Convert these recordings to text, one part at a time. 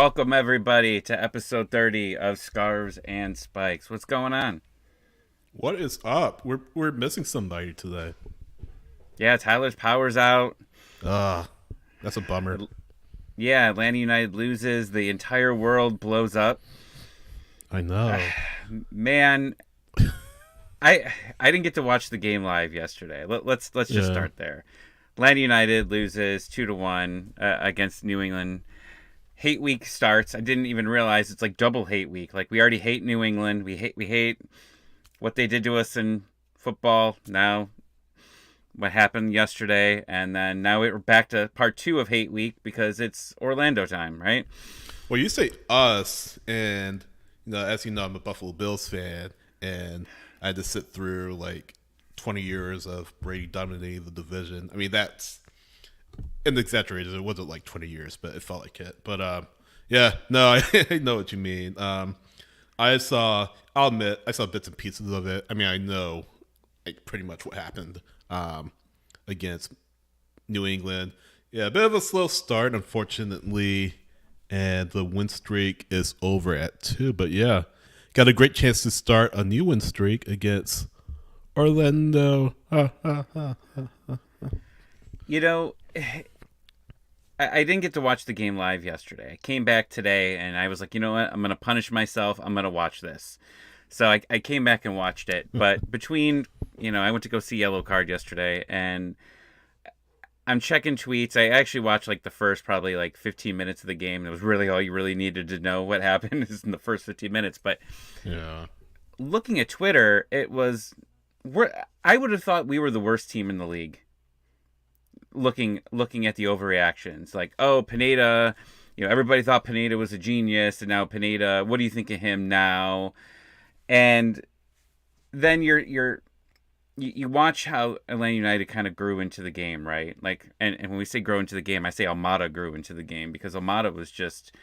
Welcome everybody to episode 30 of Scarves and Spikes. What's going on? What is up? We're missing somebody today. Yeah, Tyler's power's out. Ah, that's a bummer. Yeah, Atlanta United loses. The entire world blows up. I know. Man, I didn't get to watch the game live yesterday. Let's just Yeah. start there. Atlanta United loses 2-1 against New England. Hate week starts. I didn't even realize it's like double hate week. Like we already hate New England. We hate what they did to us in football. Now what happened yesterday, and then now we're back to part 2 of hate week because it's Orlando time, right? Well, you say us, and as you know, I'm a Buffalo Bills fan, and I had to sit through like 20 years of Brady dominating the division. I mean, that's and exaggerated. It wasn't like 20 years, but it felt like it. But yeah, no, I know what you mean. I'll admit, I saw bits and pieces of it. I mean, I know like pretty much what happened against New England. Yeah, a bit of a slow start, unfortunately, and the win streak is over at 2. But yeah, got a great chance to start a new win streak against Orlando. You know, I didn't get to watch the game live yesterday. I came back today and I was like, you know what? I'm going to punish myself. I'm going to watch this. So I came back and watched it. But between, I went to go see Yellow Card yesterday and I'm checking tweets. I actually watched like the first probably like 15 minutes of the game. It was really all you really needed to know what happened is in the first 15 minutes. But Yeah. looking at Twitter, I would have thought we were the worst team in the league. Looking at the overreactions, like, oh, Pineda, everybody thought Pineda was a genius, and now Pineda, what do you think of him now? And then you watch how Atlanta United kind of grew into the game, right? Like, and when we say grow into the game, I say Almada grew into the game because Almada was just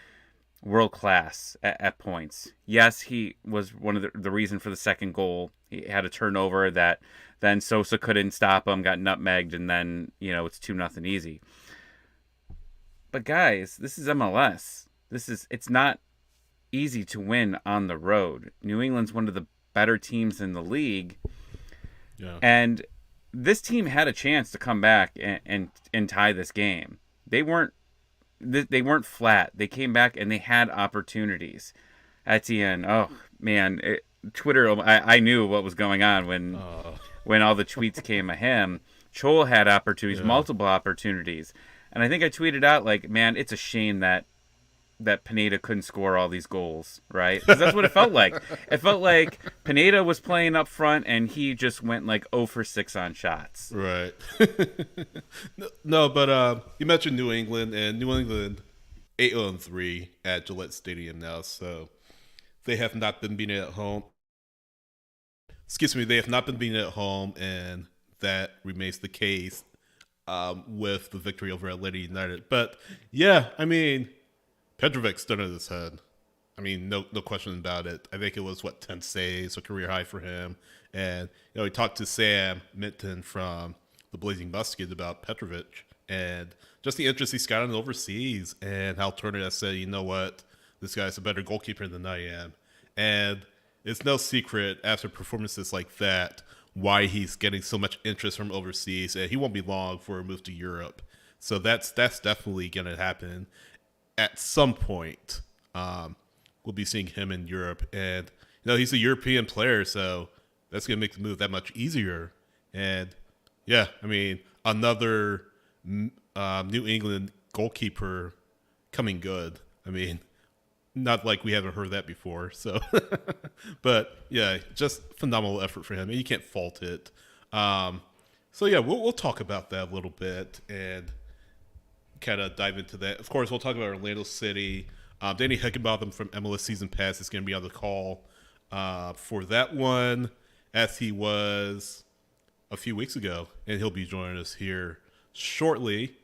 world class at points. Yes, he was one of the reason for the second goal. He had a turnover that then Sosa couldn't stop him, got nutmegged, and then it's 2-0 easy. But guys, this is MLS. It's not easy to win on the road. New England's one of the better teams in the league, Yeah. and this team had a chance to come back and tie this game. They weren't flat. They came back and they had opportunities. Etienne, oh man, Twitter. I knew what was going on when all the tweets came at him. Chol had opportunities, Yeah. multiple opportunities, and I think I tweeted out like, man, it's a shame that Pineda couldn't score all these goals, right? Because that's what it felt like. It felt like Pineda was playing up front and he just went like 0 for 6 on shots. Right. No, but you mentioned New England, and New England 8-3 at Gillette Stadium now, so they have not been beaten at home. Excuse me, they have not been beaten at home, and that remains the case with the victory over Atlanta United. But yeah, I mean, Petrovic stood on his head. I mean, no question about it. I think it was 10 saves, a career high for him. And he talked to Sam Minton from the Blazing Musket about Petrovic and just the interest he's got in overseas, and how Turner has said, you know what, this guy's a better goalkeeper than I am. And it's no secret after performances like that why he's getting so much interest from overseas, and he won't be long for a move to Europe. So that's definitely going to happen at some point. We'll be seeing him in Europe, and he's a European player, so that's gonna make the move that much easier. And yeah, I mean, another New England goalkeeper coming good. I mean, not like we haven't heard that before. So, but yeah, just phenomenal effort for him, and you can't fault it. So yeah, we'll talk about that a little bit and kind of dive into that. Of course, we'll talk about Orlando City. Danny Heckenbotham from MLS Season Pass is going to be on the call for that one, as he was a few weeks ago, and he'll be joining us here shortly.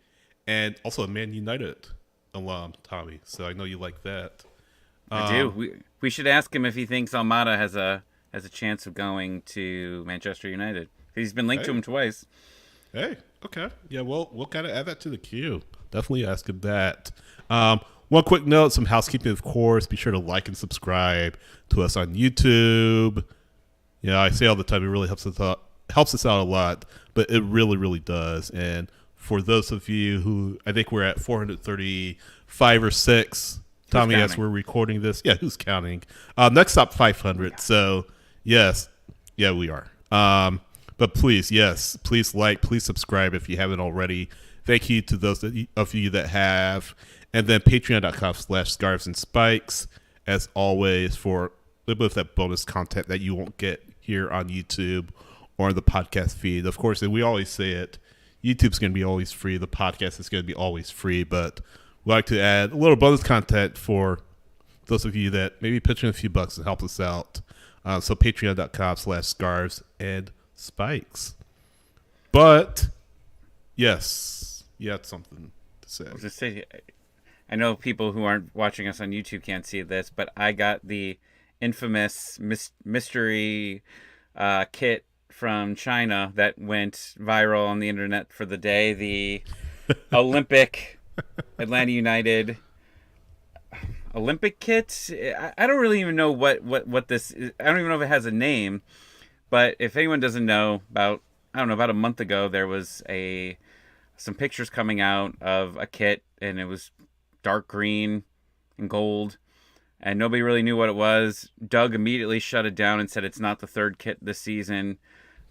And also a Man United alum, Tommy. So I know you like that. I do. We should ask him if he thinks Almada has a chance of going to Manchester United. He's been linked to him twice. Hey, okay. Yeah, we'll kind of add that to the queue. Definitely ask him that. one quick note, some housekeeping, of course. Be sure to like and subscribe to us on YouTube. I say all the time, it really helps us out a lot, but it really, really does. And for those of you who, I think we're at 435 or 6, Tommy, as we're recording this. Yeah, who's counting? Next up, 500. Yeah. So, yes. Yeah, we are. But please, yes, please like, please subscribe if you haven't already. Thank you to those of you that have. And then patreon.com/scarves and spikes, as always, for a little bit of that bonus content that you won't get here on YouTube or the podcast feed. Of course, and we always say it, YouTube's going to be always free. The podcast is going to be always free, but we like to add a little bonus content for those of you that maybe pitch in a few bucks and help us out. So patreon.com/scarves and spikes. But yes, you had something to say. I was just saying, I know people who aren't watching us on YouTube can't see this, but I got the infamous mystery kit from China that went viral on the internet for the day. The Olympic Atlanta United Olympic kit. I don't really even know what this is. I don't even know if it has a name. But if anyone doesn't know, about a month ago, there was some pictures coming out of a kit, and it was dark green and gold, and nobody really knew what it was. Doug immediately shut it down and said it's not the third kit this season.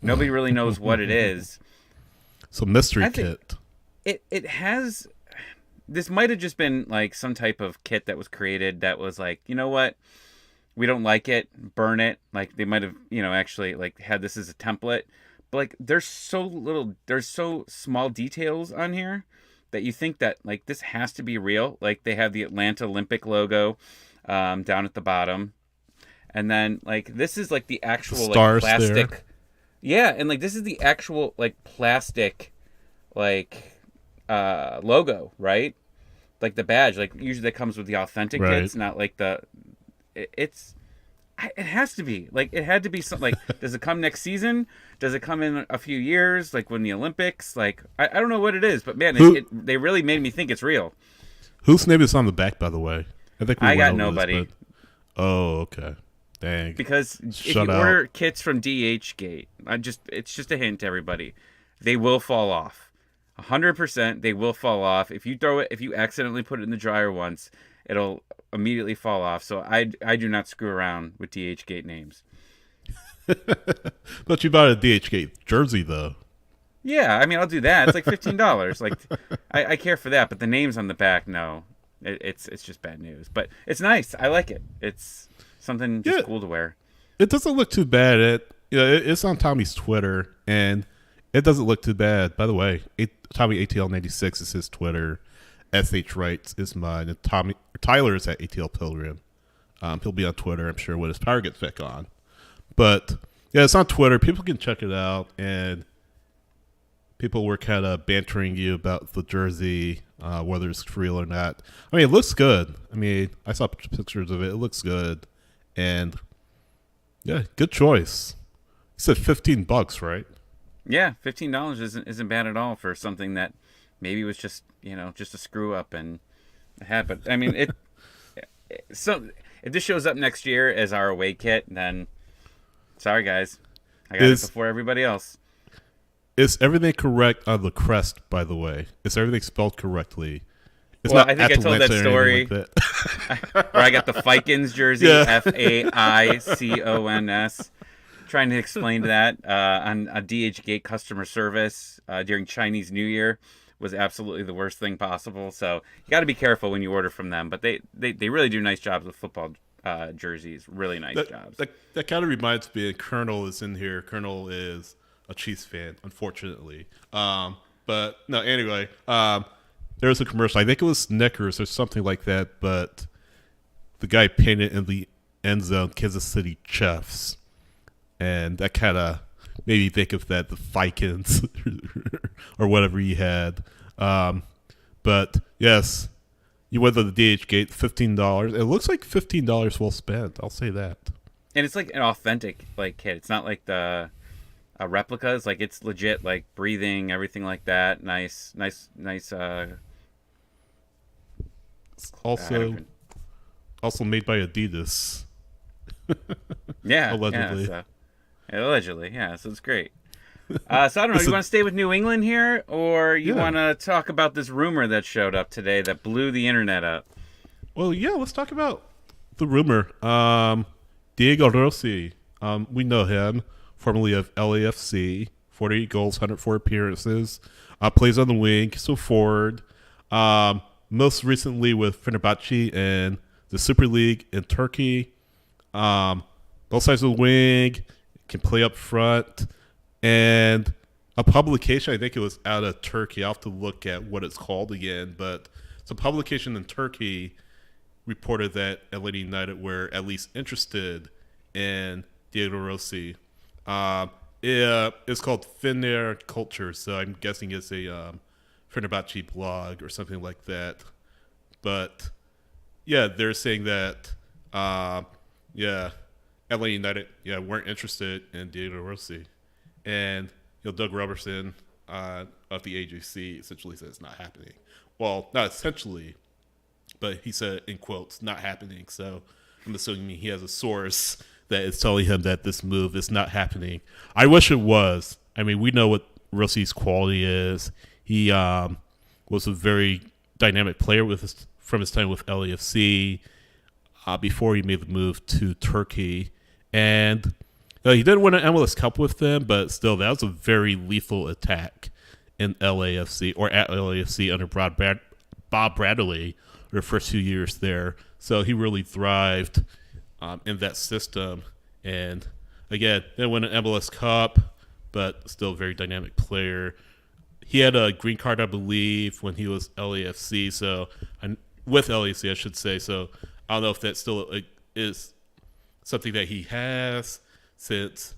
Nobody really knows what it is. So mystery kit. It has. This might have just been like some type of kit that was created that was like, you know what? We don't like it, burn it. Like they might have, actually like had this as a template. But like there's so small details on here that you think that like this has to be real. Like they have the Atlanta Olympic logo down at the bottom. And then like this is like the actual like plastic. There. Yeah, and like this is the actual like plastic like logo, right? Like the badge, like usually that comes with the authentic kits, not like it has to be like, it had to be something like, does it come next season? Does it come in a few years? Like when the Olympics, like, I don't know what it is, but man, they really made me think it's real. Whose name is on the back, by the way? I got nobody. Oh, okay. Dang. Because if you order kits from DHgate, it's just a hint to everybody. They will fall off. 100% they will fall off. If you accidentally put it in the dryer once, it'll immediately fall off. So I do not screw around with DHgate names. But you bought a DHgate jersey though. Yeah, I mean I'll do that. It's like $15. Like I care for that, but the names on the back, no. It's just bad news. But it's nice. I like it. It's something just cool to wear. It doesn't look too bad. It's on Tommy's Twitter, and it doesn't look too bad. By the way, Tommy ATL96 is his Twitter. SH Wrights is mine, and Tyler is at ATL Pilgrim. He'll be on Twitter, I'm sure, when his power gets back on. But yeah, it's on Twitter. People can check it out, and people were kind of bantering you about the jersey, whether it's real or not. I mean, it looks good. I mean, I saw pictures of it. It looks good, and yeah, good choice. You said $15, right? Yeah, $15 isn't bad at all for something that maybe was just a screw up and a habit. I mean, so if this shows up next year as our away kit, then sorry guys, I got it before everybody else. Is everything correct on the crest? By the way, is everything spelled correctly? It's not I think Atlanta I told that story like that. Where I got the Fikons jersey, yeah. Faicons. Trying to explain that on a DHgate customer service during Chinese New Year was absolutely the worst thing possible. So you got to be careful when you order from them. But they really do nice jobs with football jerseys. Really nice jobs. That kind of reminds me, and Colonel is in here. Colonel is a Chiefs fan, unfortunately. But no, anyway, there was a commercial. I think it was Snickers or something like that. But the guy painted in the end zone, Kansas City Chiefs. And that kind of made me think of that, the Fikons or whatever you had. But yes, you went to the DHgate, $15. It looks like $15 well spent. I'll say that. And it's like an authentic like kit. It's not like the replicas. Like it's legit, like breathing, everything like that. Nice. It's I don't also even. also made by Adidas, Yeah, yeah. allegedly. So allegedly, yeah. So it's great. So I don't know. It's You a want to stay with New England here, or you yeah. want to talk about this rumor that showed up today that blew the internet up? Well, yeah. Let's talk about the rumor. Diego Rossi. We know him, formerly of LAFC. 48 goals, 104 appearances. Plays on the wing, so forward. Most recently with Fenerbahce and the Super League in Turkey. Um, both sides of the wing, can play up front, and a publication. I think it was out of Turkey. I'll have to look at what it's called again, but it's a publication in Turkey reported that Atlanta United were at least interested in Diego Rossi. Um, it's called Fener Culture, so I'm guessing it's a Fenerbahce blog or something like that. But yeah, they're saying that yeah, Atlanta United weren't interested in Diego Rossi, and Doug Robertson of the AJC essentially said it's not happening. Well, not essentially, but he said in quotes, not happening. So I'm assuming he has a source that is telling him that this move is not happening. I wish it was. I mean, we know what Rossi's quality is. He was a very dynamic player from his time with LAFC before he made the move to Turkey. And he didn't win an MLS Cup with them, but still, that was a very lethal attack in LAFC or at LAFC under Bob Bradley the first 2 years there. So he really thrived in that system. And again, didn't win an MLS Cup, but still a very dynamic player. He had a green card, I believe, when he was LAFC. So with LAFC, I should say. So I don't know if that still is something that he has since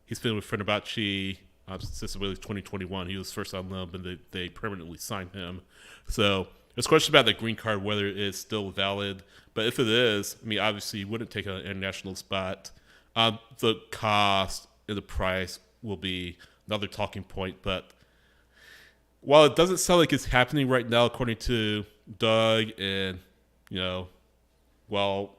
he's been with Fenerbahce since really 2021. He was first on loan, but they permanently signed him. So there's questions about the green card, whether it's still valid. But if it is, I mean, obviously you wouldn't take an international spot. The cost and the price will be another talking point. But while it doesn't sound like it's happening right now, according to Doug, and, while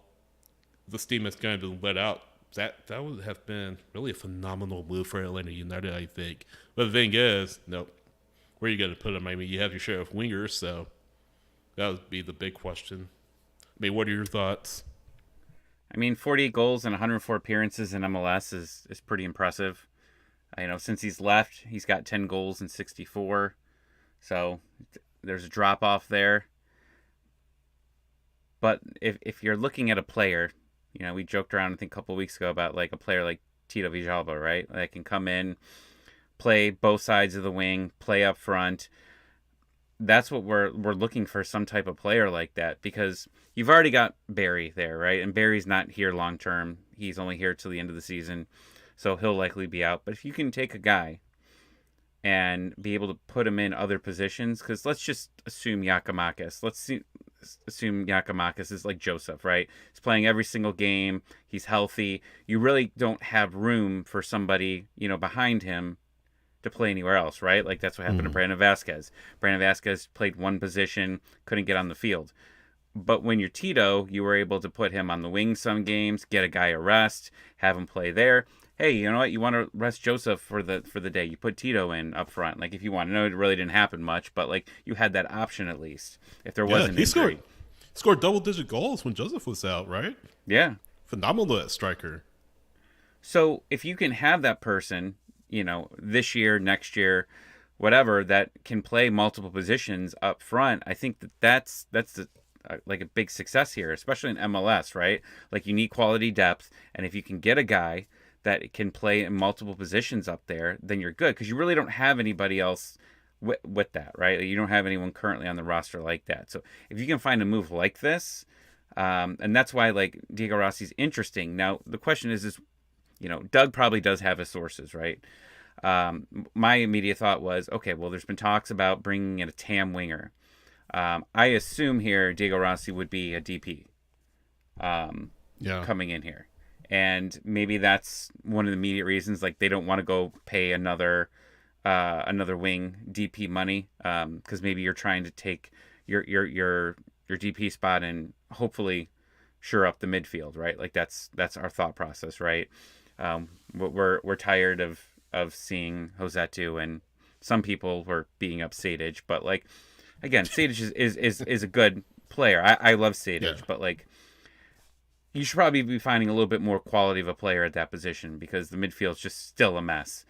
the steam has kind of been let out, that would have been really a phenomenal move for Atlanta United, I think. But the thing is, where are you going to put him? I mean, you have your share of wingers, so that would be the big question. I mean, what are your thoughts? I mean, 48 goals and 104 appearances in MLS is pretty impressive. Since he's left, he's got 10 goals and 64. So there's a drop off there. But if you're looking at a player, we joked around I think a couple of weeks ago about like a player like Tito Villalba, right? That can come in, play both sides of the wing, play up front. That's what we're looking for, some type of player like that, because you've already got Barry there, right? And Barry's not here long term. He's only here till the end of the season, so he'll likely be out. But if you can take a guy and be able to put him in other positions, because let's just assume Giakoumakis. Assume Giakoumakis is like Joseph, right? He's playing every single game. He's healthy. You really don't have room for somebody, behind him to play anywhere else, right? Like that's what happened to Brandon Vasquez. Brandon Vasquez played one position, couldn't get on the field. But when you're Tito, you were able to put him on the wing some games, get a guy a rest, have him play there. Hey, you know what? You want to rest Joseph for the day. You put Tito in up front. Like if you want. I know it really didn't happen much, but like you had that option at least if there was an injury. Scored double-digit goals when Joseph was out, right? Yeah. Phenomenal at striker. So if you can have that person, this year, next year, whatever, that can play multiple positions up front, I think that's like a big success here, especially in MLS, right? Like you need quality depth, and if you can get a guy that can play in multiple positions up there, then you're good, because you really don't have anybody else with that, right? You don't have anyone currently on the roster like that. So if you can find a move like this, and that's why like Diego Rossi's interesting. Now the question is Doug probably does have his sources, right? My immediate thought was, okay, well, there's been talks about bringing in a TAM winger. I assume here Diego Rossi would be a DP coming in here. And maybe that's one of the immediate reasons, like they don't want to go pay another wing DP money, because maybe you're trying to take your your DP spot and hopefully shore up the midfield, right? Like that's our thought process, right? We're tired of seeing Josetu, and some people were beating up Sadich, but like again, Sadich is a good player. I love Yeah. Sadich, but like you should probably be finding a little bit more quality of a player at that position because the midfield's just still a mess.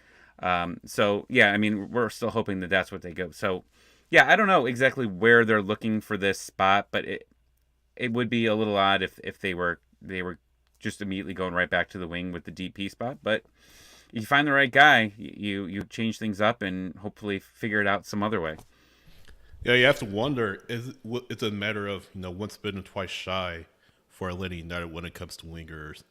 So yeah, I mean, we're still hoping that that's what they go. So yeah, I don't know exactly where they're looking for this spot, but it would be a little odd if they were just immediately going right back to the wing with the DP spot. But if you find the right guy, you change things up and hopefully figure it out some other way. Yeah, you have to wonder: it's a matter of once bitten, twice shy for Atlanta United when it comes to wingers.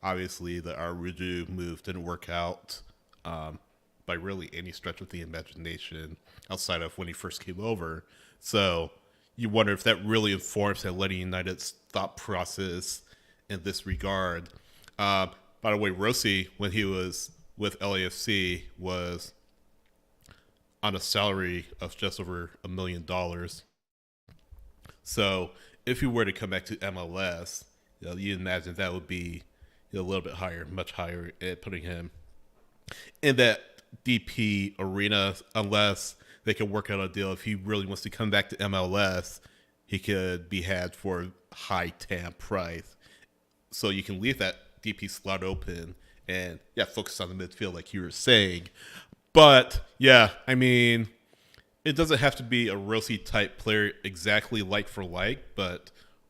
Obviously, the Aruju move didn't work out by really any stretch of the imagination outside of when he first came over. So you wonder if that really informs Atlanta United's thought process in this regard. By the way, Rossi, when he was with LAFC, was on a salary of just over $1 million. So if he were to come back to MLS, you imagine that would be a little bit higher, much higher, at putting him in that DP arena. Unless they can work out a deal, if he really wants to come back to MLS, he could be had for a high TAM price. So you can leave that DP slot open and focus on the midfield like you were saying. But yeah, I mean, it doesn't have to be a Rossi type player exactly like for like,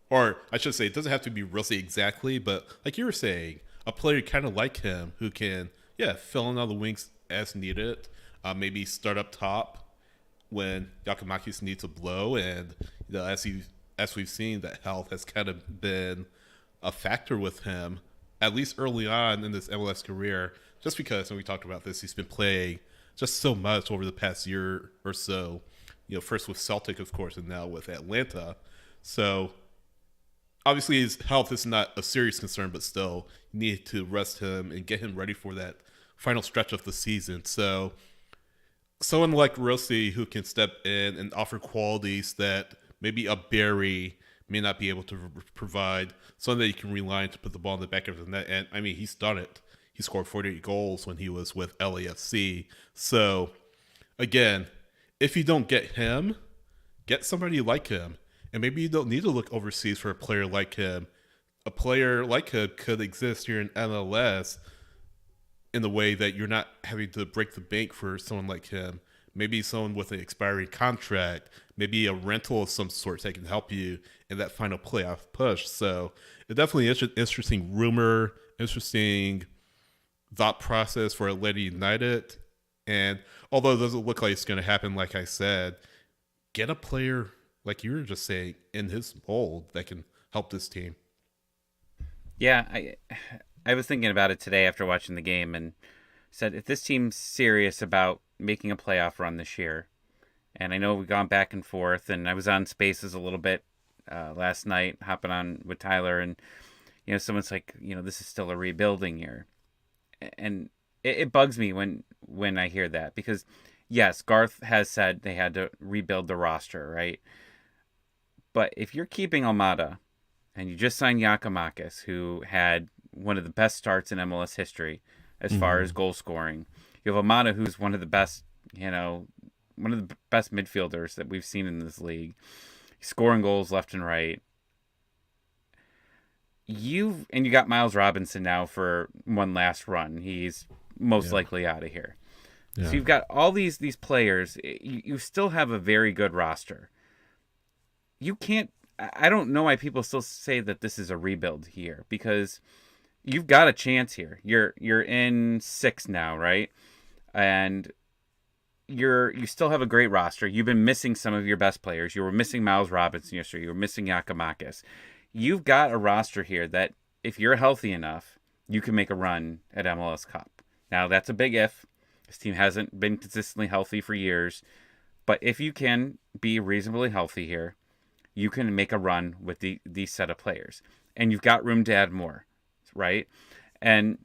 or I should say, it doesn't have to be Rossi exactly, but like you were saying, a player kind of like him who can, fill in on the wings as needed, maybe start up top when Giacomakis needs a blow, and as we've seen, that health has kind of been a factor with him, at least early on in this MLS career, just because, and we talked about this, he's been playing just so much over the past year or so. First with Celtic, of course, and now with Atlanta. So obviously his health is not a serious concern, but still you need to rest him and get him ready for that final stretch of the season. So someone like Rossi who can step in and offer qualities that maybe a Barry may not be able to provide, something that you can rely on to put the ball in the back of the net. And I mean, he's done it. He scored 48 goals when he was with LAFC. So again, if you don't get him, get somebody like him. And maybe you don't need to look overseas for a player like him. A player like him could exist here in MLS in the way that you're not having to break the bank for someone like him. Maybe someone with an expiring contract, maybe a rental of some sort that can help you in that final playoff push. So it definitely is an interesting rumor, interesting thought process for Atlanta United. And although it doesn't look like it's going to happen, like I said, get a player, like you were just saying, in his mold that can help this team. Yeah, I was thinking about it today after watching the game and said if this team's serious about making a playoff run this year, and I know we've gone back and forth, and I was on Spaces a little bit last night, hopping on with Tyler, and someone's like, this is still a rebuilding year, and it bugs me when I hear that, because yes, Garth has said they had to rebuild the roster, right? But if you're keeping Almada and you just signed Giacomakis, who had one of the best starts in MLS history as far as goal scoring, you have Almada, who's one of the best, one of the best midfielders that we've seen in this league, scoring goals left and right. You got Miles Robinson now for one last run. He's most likely out of here. Yeah. So you've got all these players. You still have a very good roster. You can't. I don't know why people still say that this is a rebuild here, because you've got a chance here. You're in 6 now, right? And you still have a great roster. You've been missing some of your best players. You were missing Miles Robinson yesterday. You were missing Giacomakis. You've got a roster here that, if you're healthy enough, you can make a run at MLS Cup. Now, that's a big if. This team hasn't been consistently healthy for years. But if you can be reasonably healthy here, you can make a run with these set of players. And you've got room to add more, right? And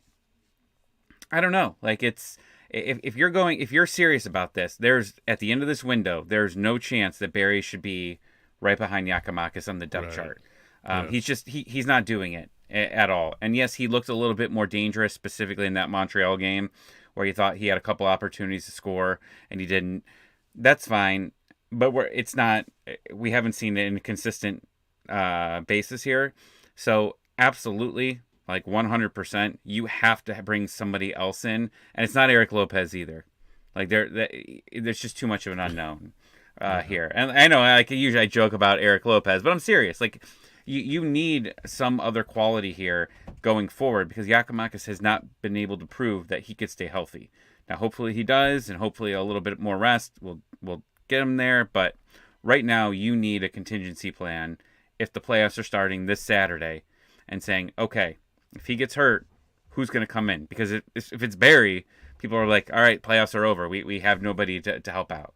I don't know. Like, it's if you're serious about this, there's, at the end of this window, there's no chance that Barry should be right behind Yakimakis on the depth Right. chart. Yeah. He's not doing it at all. And yes, he looked a little bit more dangerous, specifically in that Montreal game, where you thought he had a couple opportunities to score and he didn't. That's fine, but it's not. We haven't seen it in a consistent basis here. So absolutely, like 100%, you have to bring somebody else in, and it's not Eric Lopez either. Like there's just too much of an unknown Yeah. here. And I know, like usually I joke about Eric Lopez, but I'm serious. Like you need some other quality here going forward because Yakimakis has not been able to prove that he could stay healthy. Now, hopefully he does, and hopefully a little bit more rest will get him there. But right now, you need a contingency plan if the playoffs are starting this Saturday, and saying, okay, if he gets hurt, who's going to come in? Because if it's Barry, people are like, all right, playoffs are over. We have nobody to help out.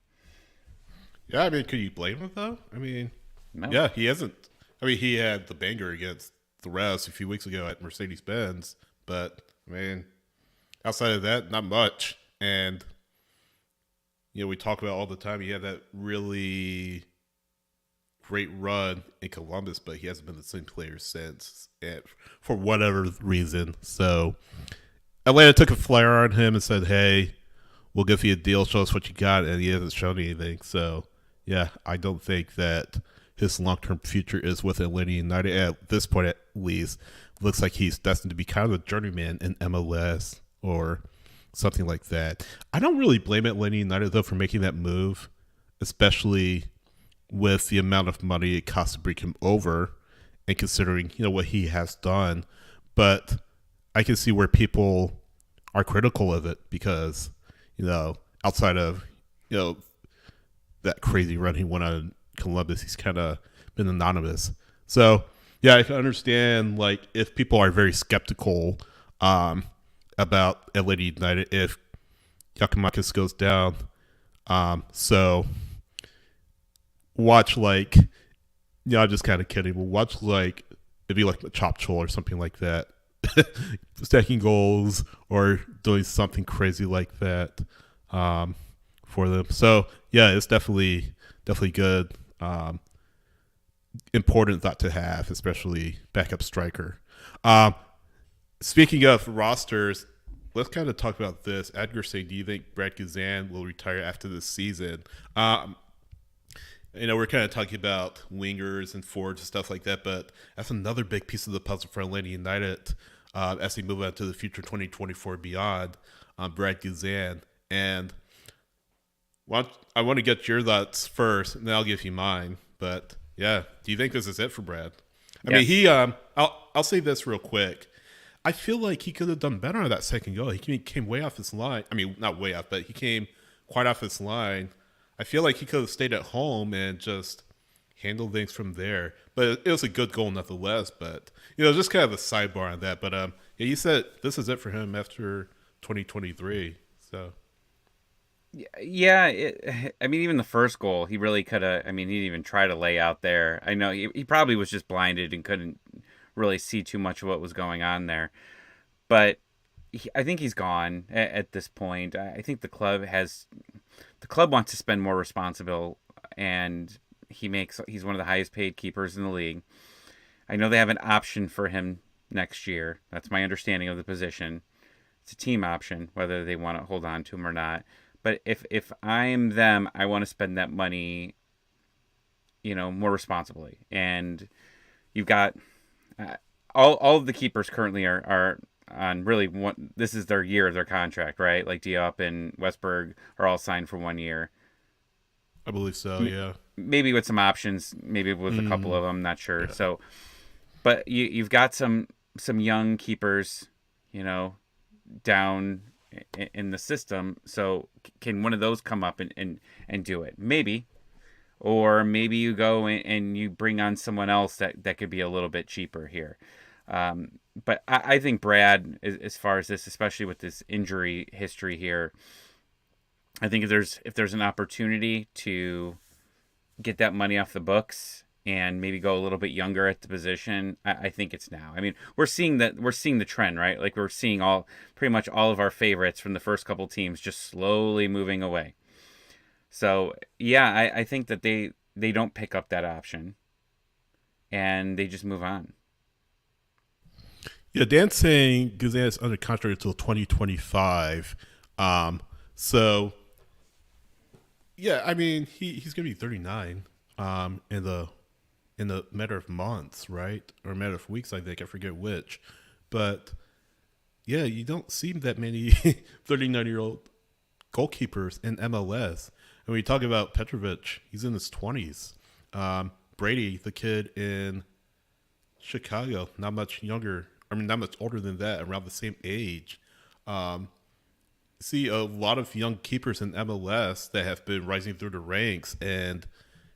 Yeah, I mean, could you blame him though? I mean, No. yeah, he hasn't. I mean, he had the banger against the Revs a few weeks ago at Mercedes Benz, but I mean, outside of that, not much. And we talk about all the time. He had that really great run in Columbus, but he hasn't been the same player since, and for whatever reason. So Atlanta took a flyer on him and said, "Hey, we'll give you a deal. Show us what you got," and he hasn't shown anything. So yeah, I don't think that his long-term future is with Atlanta United at this point. At least, looks like he's destined to be kind of a journeyman in MLS or something like that. I don't really blame Atlanta United though for making that move, especially with the amount of money it costs to bring him over, and considering what he has done. But I can see where people are critical of it because outside of that crazy run he went on in Columbus, he's kind of been anonymous. So yeah, I can understand like if people are very skeptical about Atlanta United if Yakimakis goes down. So watch like I'm just kind of kidding, but watch like it'd be like a chop chol or something like that, stacking goals or doing something crazy like that for them. So yeah, it's definitely good. Important thought to have, especially backup striker. Speaking of rosters, let's kind of talk about this. Edgar saying, do you think Brad Guzan will retire after this season? We're kind of talking about wingers and forwards and stuff like that, but that's another big piece of the puzzle for Atlanta United as they move on to the future 2024 beyond. Brad Guzan. And I want to get your thoughts first, and then I'll give you mine. But yeah, do you think this is it for Brad? I mean, I'll say this real quick. I feel like he could have done better on that second goal. He came way off his line. I mean, not way off, but he came quite off his line. I feel like he could have stayed at home and just handled things from there. But it was a good goal nonetheless. But, just kind of a sidebar on that. But, yeah, you said this is it for him after 2023. So. Yeah, I mean, even the first goal, he really could have. I mean, he didn't even try to lay out there. I know he probably was just blinded and couldn't really see too much of what was going on there. But I think he's gone at this point. I think the club wants to spend more responsible, and he's one of the highest paid keepers in the league. I know they have an option for him next year. That's my understanding of the position. It's a team option, whether they want to hold on to him or not. But if I'm them, I want to spend that money, more responsibly. And you've got all of the keepers currently are on really this is their year of their contract, right? Like Diop and Westberg are all signed for 1 year. I believe so, yeah. Maybe with some options, maybe with a couple of them, not sure. Yeah. So, but you've got some young keepers, down in the system. So can one of those come up and do it? Maybe. Or maybe you go and you bring on someone else that could be a little bit cheaper here. But I think Brad, as far as this, especially with this injury history here, I think if there's an opportunity to get that money off the books and maybe go a little bit younger at the position, I think it's now. I mean, we're seeing the trend, right? Like we're seeing pretty much all of our favorites from the first couple teams just slowly moving away. So yeah, I think that they don't pick up that option, and they just move on. Yeah, Dan's saying Guzan is under contract until 2025. So yeah, I mean he's gonna be 39 in a matter of months, right? Or a matter of weeks, I think. I forget which. But yeah, you don't see that many 39-year-old goalkeepers in MLS. And when you talk about Petrovic, he's in his 20s. Brady, the kid in Chicago, not much younger. I mean, not much older than that, around the same age. Um, See a lot of young keepers in MLS that have been rising through the ranks, and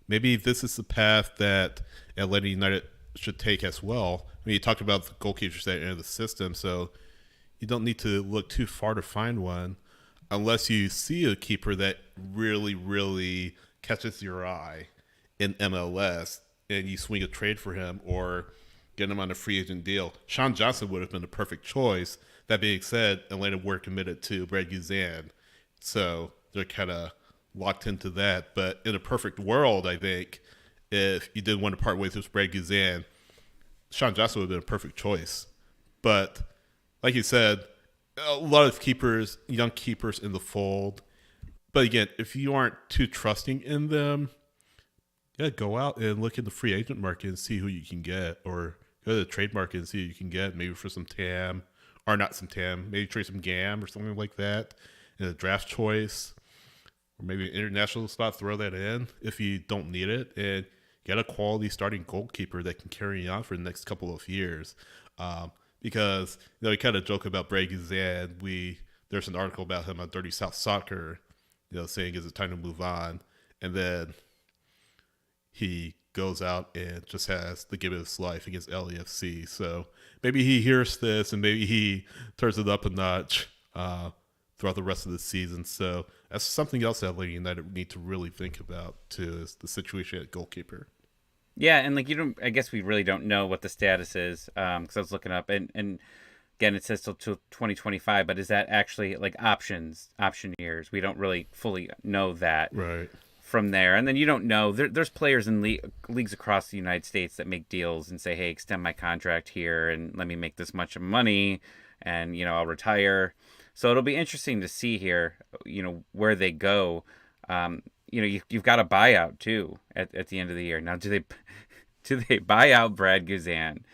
maybe this is the path that Atlanta United should take as well. I mean, you talked about the goalkeepers that enter the system, so you don't need to look too far to find one unless you see a keeper that really, really catches your eye in MLS and you swing a trade for him or get him on a free agent deal. Sean Johnson would have been the perfect choice. That being said, Atlanta were committed to Brad Guzan, so they're kind of locked into that. But in a perfect world, I think, if you didn't want to part ways with Brad Guzan, Sean Johnson would have been a perfect choice. But like you said, a lot of keepers, young keepers in the fold. But again, if you aren't too trusting in them, yeah, go out and look in the free agent market and see who you can get, or go to the trade market and see who you can get, maybe for some TAM, or not some TAM, maybe trade some GAM or something like that, in a draft choice, or maybe an international spot, throw that in if you don't need it, and get a quality starting goalkeeper that can carry you on for the next couple of years. Because, we kind of joke about Brad Guzan. There's an article about him on Dirty South Soccer, saying is it time to move on, and then he goes out and just has the game of his life against LAFC. So maybe he hears this and maybe he turns it up a notch throughout the rest of the season. So that's something else that Atlanta United need to really think about too, is the situation at goalkeeper. Yeah, and I guess we really don't know what the status is, because I was looking up, and again, it says till 2025, but is that actually like option years? We don't really fully know that. Right. From there, and then you don't know. There's players in leagues across the United States that make deals and say, "Hey, extend my contract here, and let me make this much money, and I'll retire." So it'll be interesting to see here, where they go. You've got a buyout too at the end of the year. Now, do they buy out Brad Guzan?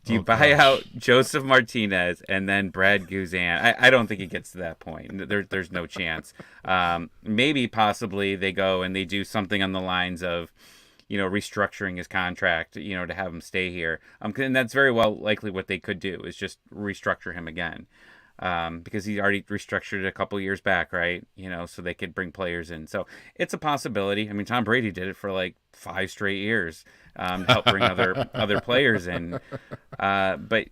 Do you buy out Joseph Martinez and then Brad Guzan? I don't think it gets to that point. There's no chance. Maybe possibly they go and they do something on the lines of, restructuring his contract, to have him stay here. And that's very well likely what they could do, is just restructure him again. Because he already restructured it a couple years back, right? So they could bring players in. So it's a possibility. I mean, Tom Brady did it for like 5 straight years, to help bring other players in. But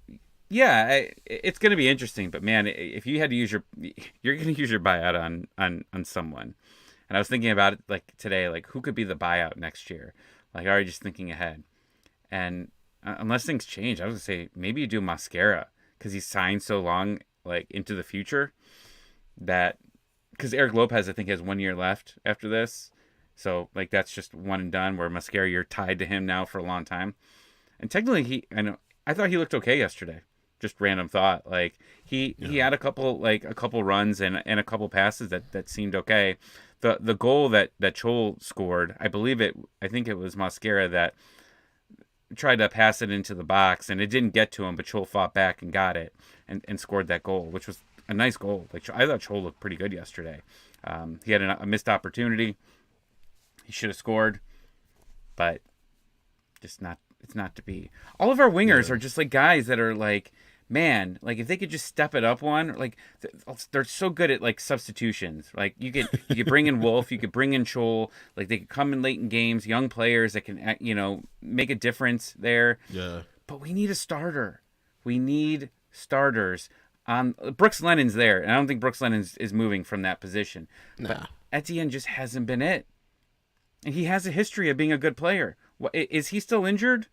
yeah, it's going to be interesting. But man, if you had to use you're going to use your buyout on someone. And I was thinking about it like today, like who could be the buyout next year? Like already just thinking ahead. And unless things change, I was going to say maybe you do Mascara, because he's signed so long, like into the future, that because Eric Lopez I think has 1 year left after this, so like that's just one and done, where Mascara, you're tied to him now for a long time. And technically I thought he looked okay yesterday, just random thought, like he had a couple runs and a couple passes that seemed okay. The goal that Chol scored, I think it was Mascara that tried to pass it into the box and it didn't get to him, but Chol fought back and got it and scored that goal, which was a nice goal. Like I thought Chol looked pretty good yesterday. He had a missed opportunity. He should have scored, but just not. It's not to be. All of our wingers are just like guys that are like, man, like if they could just step it up one, like they're so good at like substitutions. Like you could bring in Wolf, you could bring in Chol, like they could come in late in games, young players that can make a difference there. Yeah. But we need a starter. We need starters. Brooks Lennon's there, and I don't think Brooks Lennon is moving from that position. Nah. But Etienne just hasn't been it, and he has a history of being a good player. Is he still injured?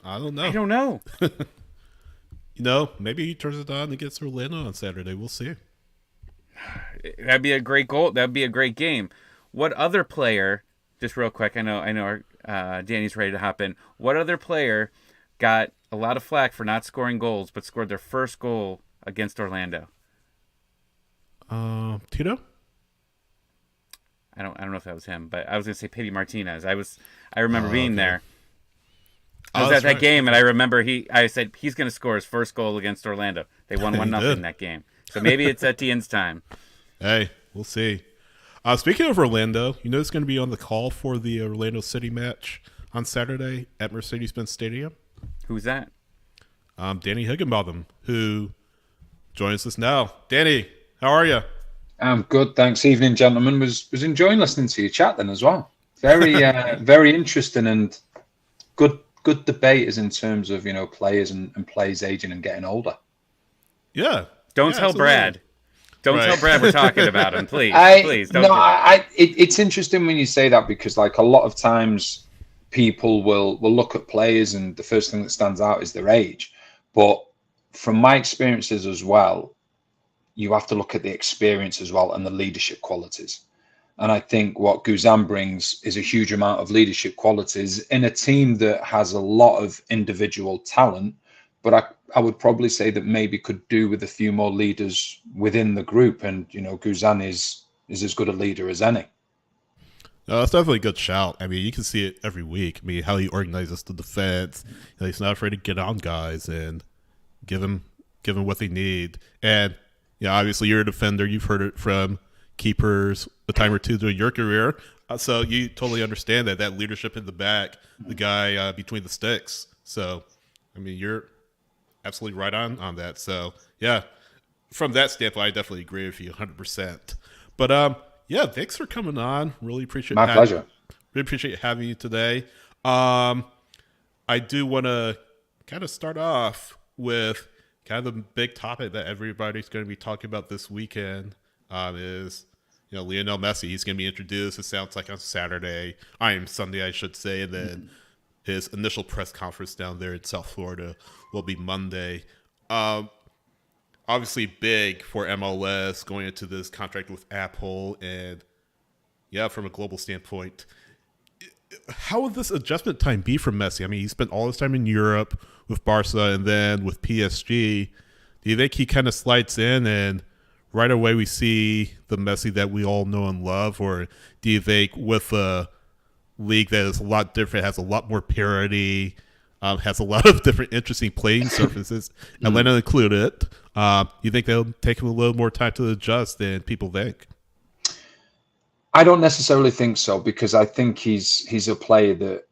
I don't know. I don't know. Maybe he turns it on and gets Orlando on Saturday. We'll see. That'd be a great goal. That'd be a great game. What other player just real quick. I know. Danny's ready to hop in. What other player got a lot of flack for not scoring goals, but scored their first goal against Orlando? Tito? I don't know if that was him, but I was gonna say Pity Martinez. I remember being Okay. there. I Oh, was at that's that right. game, and Okay. I remember I said he's gonna score his first goal against Orlando. They won He 1-0 did. that game, so maybe it's Etienne's time. Hey, we'll see. Speaking of Orlando, you know it's going to be on the call for the Orlando City match on Saturday at Mercedes-Benz Stadium. Who's that? Danny Higginbotham, who joins us now. Danny, how are you? I'm good, thanks. Evening, gentlemen. Was enjoying listening to you chat then as well. Very very interesting and good debaters in terms of players and players aging and getting older. Yeah. Don't Yeah, tell absolutely. Brad. Don't Right. tell Brad we're talking about him, please. I Please no, don't. it's interesting when you say that because like a lot of times people will look at players and the first thing that stands out is their age, but from my experiences as well, you have to look at the experience as well and the leadership qualities. And I think what Guzan brings is a huge amount of leadership qualities in a team that has a lot of individual talent. But I would probably say that maybe could do with a few more leaders within the group. And, Guzan is as good a leader as any. No, that's definitely a good shout. I mean, you can see it every week. I mean, how he organizes the defense. He's not afraid to get on guys and give them what they need. And obviously you're a defender. You've heard it from keepers a time or two during your career, so you totally understand that leadership in the back, the guy between the sticks. So, I mean, you're absolutely right on that. So, yeah, from that standpoint, I definitely agree with you 100%. But yeah, thanks for coming on. My pleasure. Really appreciate having you today. I do want to kind of start off with kind of the big topic that everybody's going to be talking about this weekend is Lionel Messi. He's going to be introduced. It sounds like on Saturday. Sunday, I should say. And then his initial press conference down there in South Florida will be Monday. Obviously big for MLS going into this contract with Apple, and from a global standpoint, how would this adjustment time be for Messi? I mean, he spent all his time in Europe with Barca and then with PSG. Do you think he kind of slides in and right away we see the Messi that we all know and love? Or do you think with a league that is a lot different, has a lot more parity, has a lot of different interesting playing surfaces, Atlanta included, you think they'll take him a little more time to adjust than people think? I don't necessarily think so because I think he's a player that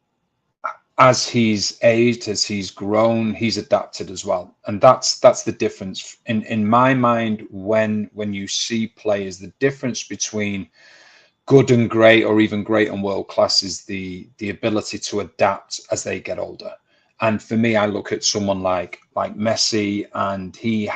as he's aged, as he's grown, he's adapted as well. And that's the difference. In my mind, when you see players, the difference between good and great or even great and world class is the ability to adapt as they get older. And for me, I look at someone like Messi, and he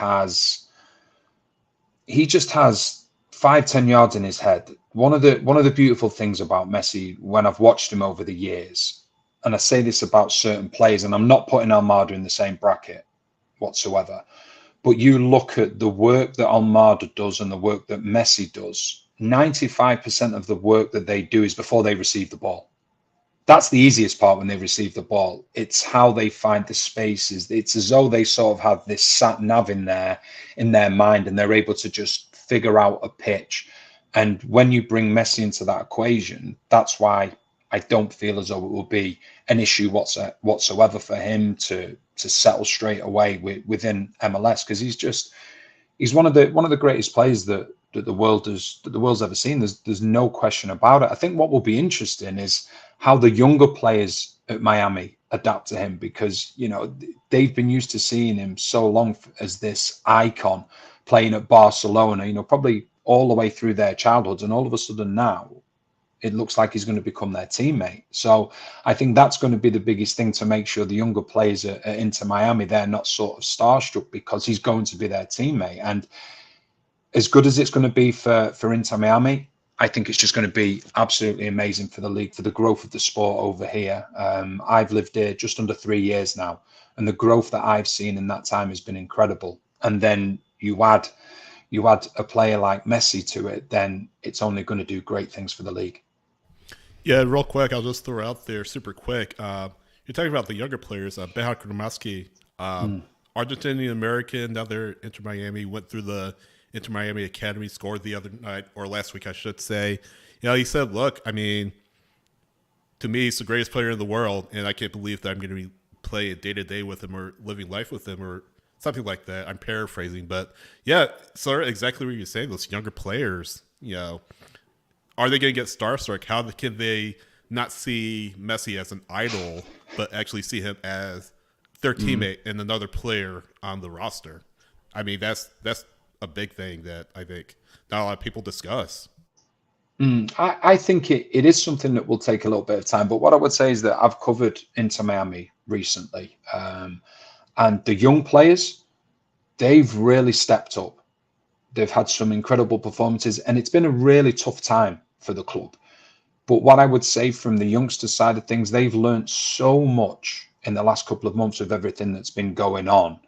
just has 5-10 yards in his head. One of the beautiful things about Messi when I've watched him over the years, and I say this about certain players, and I'm not putting Almada in the same bracket whatsoever, but you look at the work that Almada does and the work that Messi does, 95% of the work that they do is before they receive the ball. That's the easiest part when they receive the ball. It's how they find the spaces. It's as though they sort of have this sat nav in their mind, and they're able to just figure out a pitch. And when you bring Messi into that equation, that's why I don't feel as though it will be an issue whatsoever for him to settle straight away within MLS, because he's one of the greatest players that the world's ever seen. There's no question about it. I think what will be interesting is how the younger players at Miami adapt to him, because they've been used to seeing him so long as this icon playing at Barcelona, probably all the way through their childhoods, and all of a sudden now it looks like he's going to become their teammate. So I think that's going to be the biggest thing, to make sure the younger players are into Miami, they're not sort of starstruck, because he's going to be their teammate. And as good as it's going to be for Inter Miami, I think it's just going to be absolutely amazing for the league, for the growth of the sport over here. I've lived here just under 3 years now, and the growth that I've seen in that time has been incredible. And then you add a player like Messi to it, then it's only going to do great things for the league. Yeah, real quick, I'll just throw out there super quick. You're talking about the younger players. Behan Krumowski, Mm. Argentinian American, now they're Inter Miami, went through the Inter Miami Academy, scored the other night, or last week, I should say. He said, look, I mean, to me, he's the greatest player in the world, and I can't believe that I'm going to be playing day to day with him or living life with him or something like that. I'm paraphrasing, but yeah, sir, exactly what you're saying. Those younger players, are they going to get starstruck? How can they not see Messi as an idol, but actually see him as their teammate and another player on the roster? I mean, that's a big thing that I think not a lot of people discuss. I think it is something that will take a little bit of time. But what I would say is that I've covered Inter Miami recently, and the young players, they've really stepped up. They've had some incredible performances, and it's been a really tough time for the club. But what I would say from the youngster side of things, they've learned so much in the last couple of months of everything that's been going on.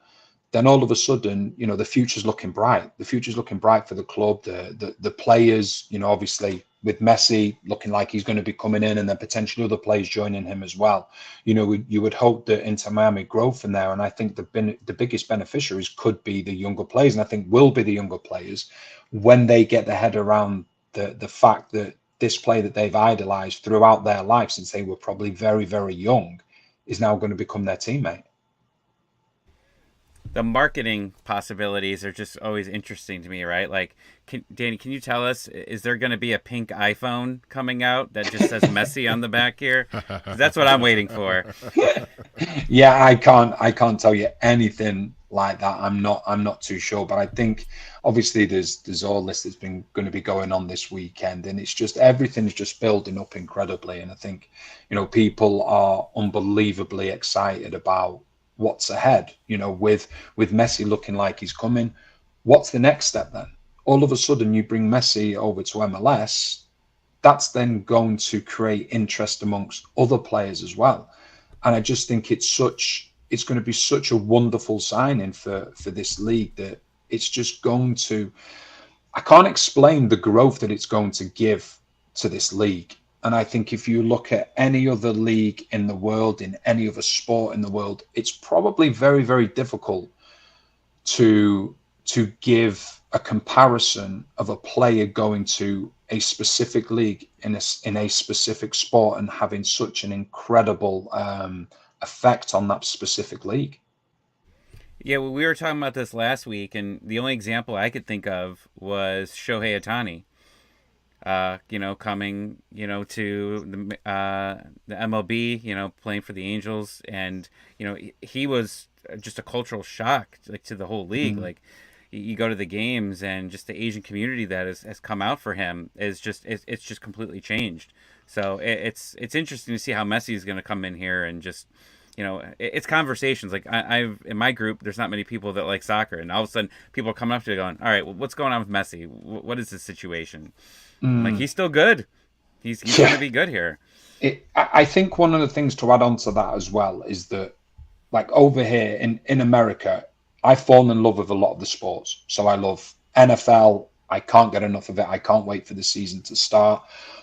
Then all of a sudden, the future's looking bright. The future's looking bright for the club, the players, obviously with Messi looking like he's going to be coming in and then potentially other players joining him as well. You would hope that Inter Miami grow from there. And I think the biggest beneficiaries could be the younger players, and I think will be the younger players when they get their head around the fact that this player that they've idolized throughout their life since they were probably very, very young is now going to become their teammate. The marketing possibilities are just always interesting to me, right? Like, Danny, can you tell us, is there going to be a pink iPhone coming out that just says Messi on the back here? 'Cause that's what I'm waiting for. Yeah, I can't tell you anything like that. I'm not too sure, but I think obviously there's all this that's been going to be going on this weekend, and it's just everything's just building up incredibly. And I think people are unbelievably excited about what's ahead. With Messi looking like he's coming, what's the next step then? All of a sudden, you bring Messi over to MLS. That's then going to create interest amongst other players as well. And I just think it's going to be such a wonderful signing for this league that it's just going to, I can't explain the growth that it's going to give to this league. And I think if you look at any other league in the world, in any other sport in the world, it's probably very, very difficult to give a comparison of a player going to a specific league in a specific sport and having such an incredible effect on that specific league. Yeah, well, we were talking about this last week, and the only example I could think of was Shohei Ohtani. Coming, to the MLB, playing for the Angels, and he was just a cultural shock, like, to the whole league. Mm. Like, you go to the games, and just the Asian community that has come out for him is just it's just completely changed. So it's interesting to see how Messi is going to come in here and just. It's conversations. Like, I've in my group, there's not many people that like soccer, and all of a sudden, people are coming up to you going, "All right, well, what's going on with Messi? What is the situation?" Like, he's still good. He's going to be good here. I think one of the things to add on to that as well is that, like, over here in America, I've fallen in love with a lot of the sports. So I love NFL. I can't get enough of it. I can't wait for the season to start.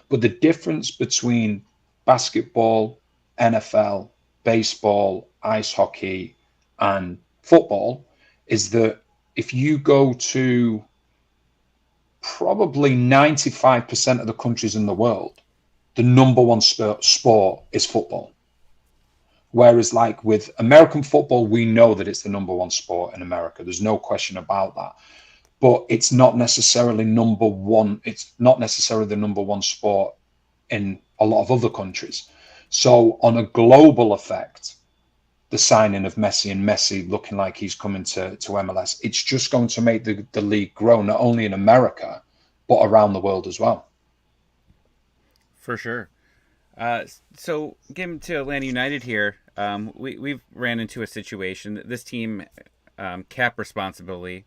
But the difference between basketball, NFL, baseball, ice hockey, and football is that if you go to probably 95% of the countries in the world, the number one sport is football. Whereas, like, with American football, we know that it's the number one sport in America. There's no question about that. But it's not necessarily number one. It's not necessarily the number one sport in a lot of other countries. So on a global effect, the signing of Messi and Messi looking like he's coming to MLS, it's just going to make the league grow, not only in America, but around the world as well. For sure. So getting to Atlanta United here, we've ran into a situation. This team, cap responsibility,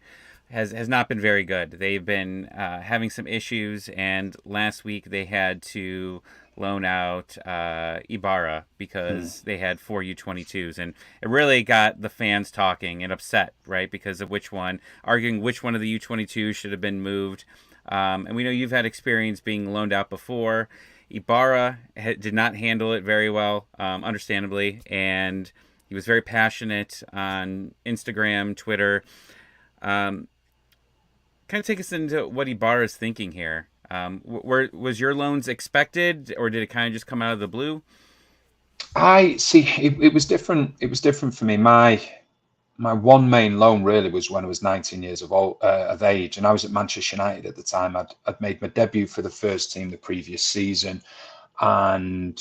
has not been very good. They've been having some issues, and last week they had to loan out Ibarra because they had 4 U22s, and it really got the fans talking and upset, right? Because of arguing which one of the U22s should have been moved. And we know you've had experience being loaned out before. Ibarra did not handle it very well, understandably, and he was very passionate on Instagram, Twitter. Kind of take us into what Ibarra is thinking here. Was your loans expected, or did it kind of just come out of the blue? I see. It was different. It was different for me. My one main loan really was when I was 19 years of age, and I was at Manchester United at the time. I'd made my debut for the first team the previous season, and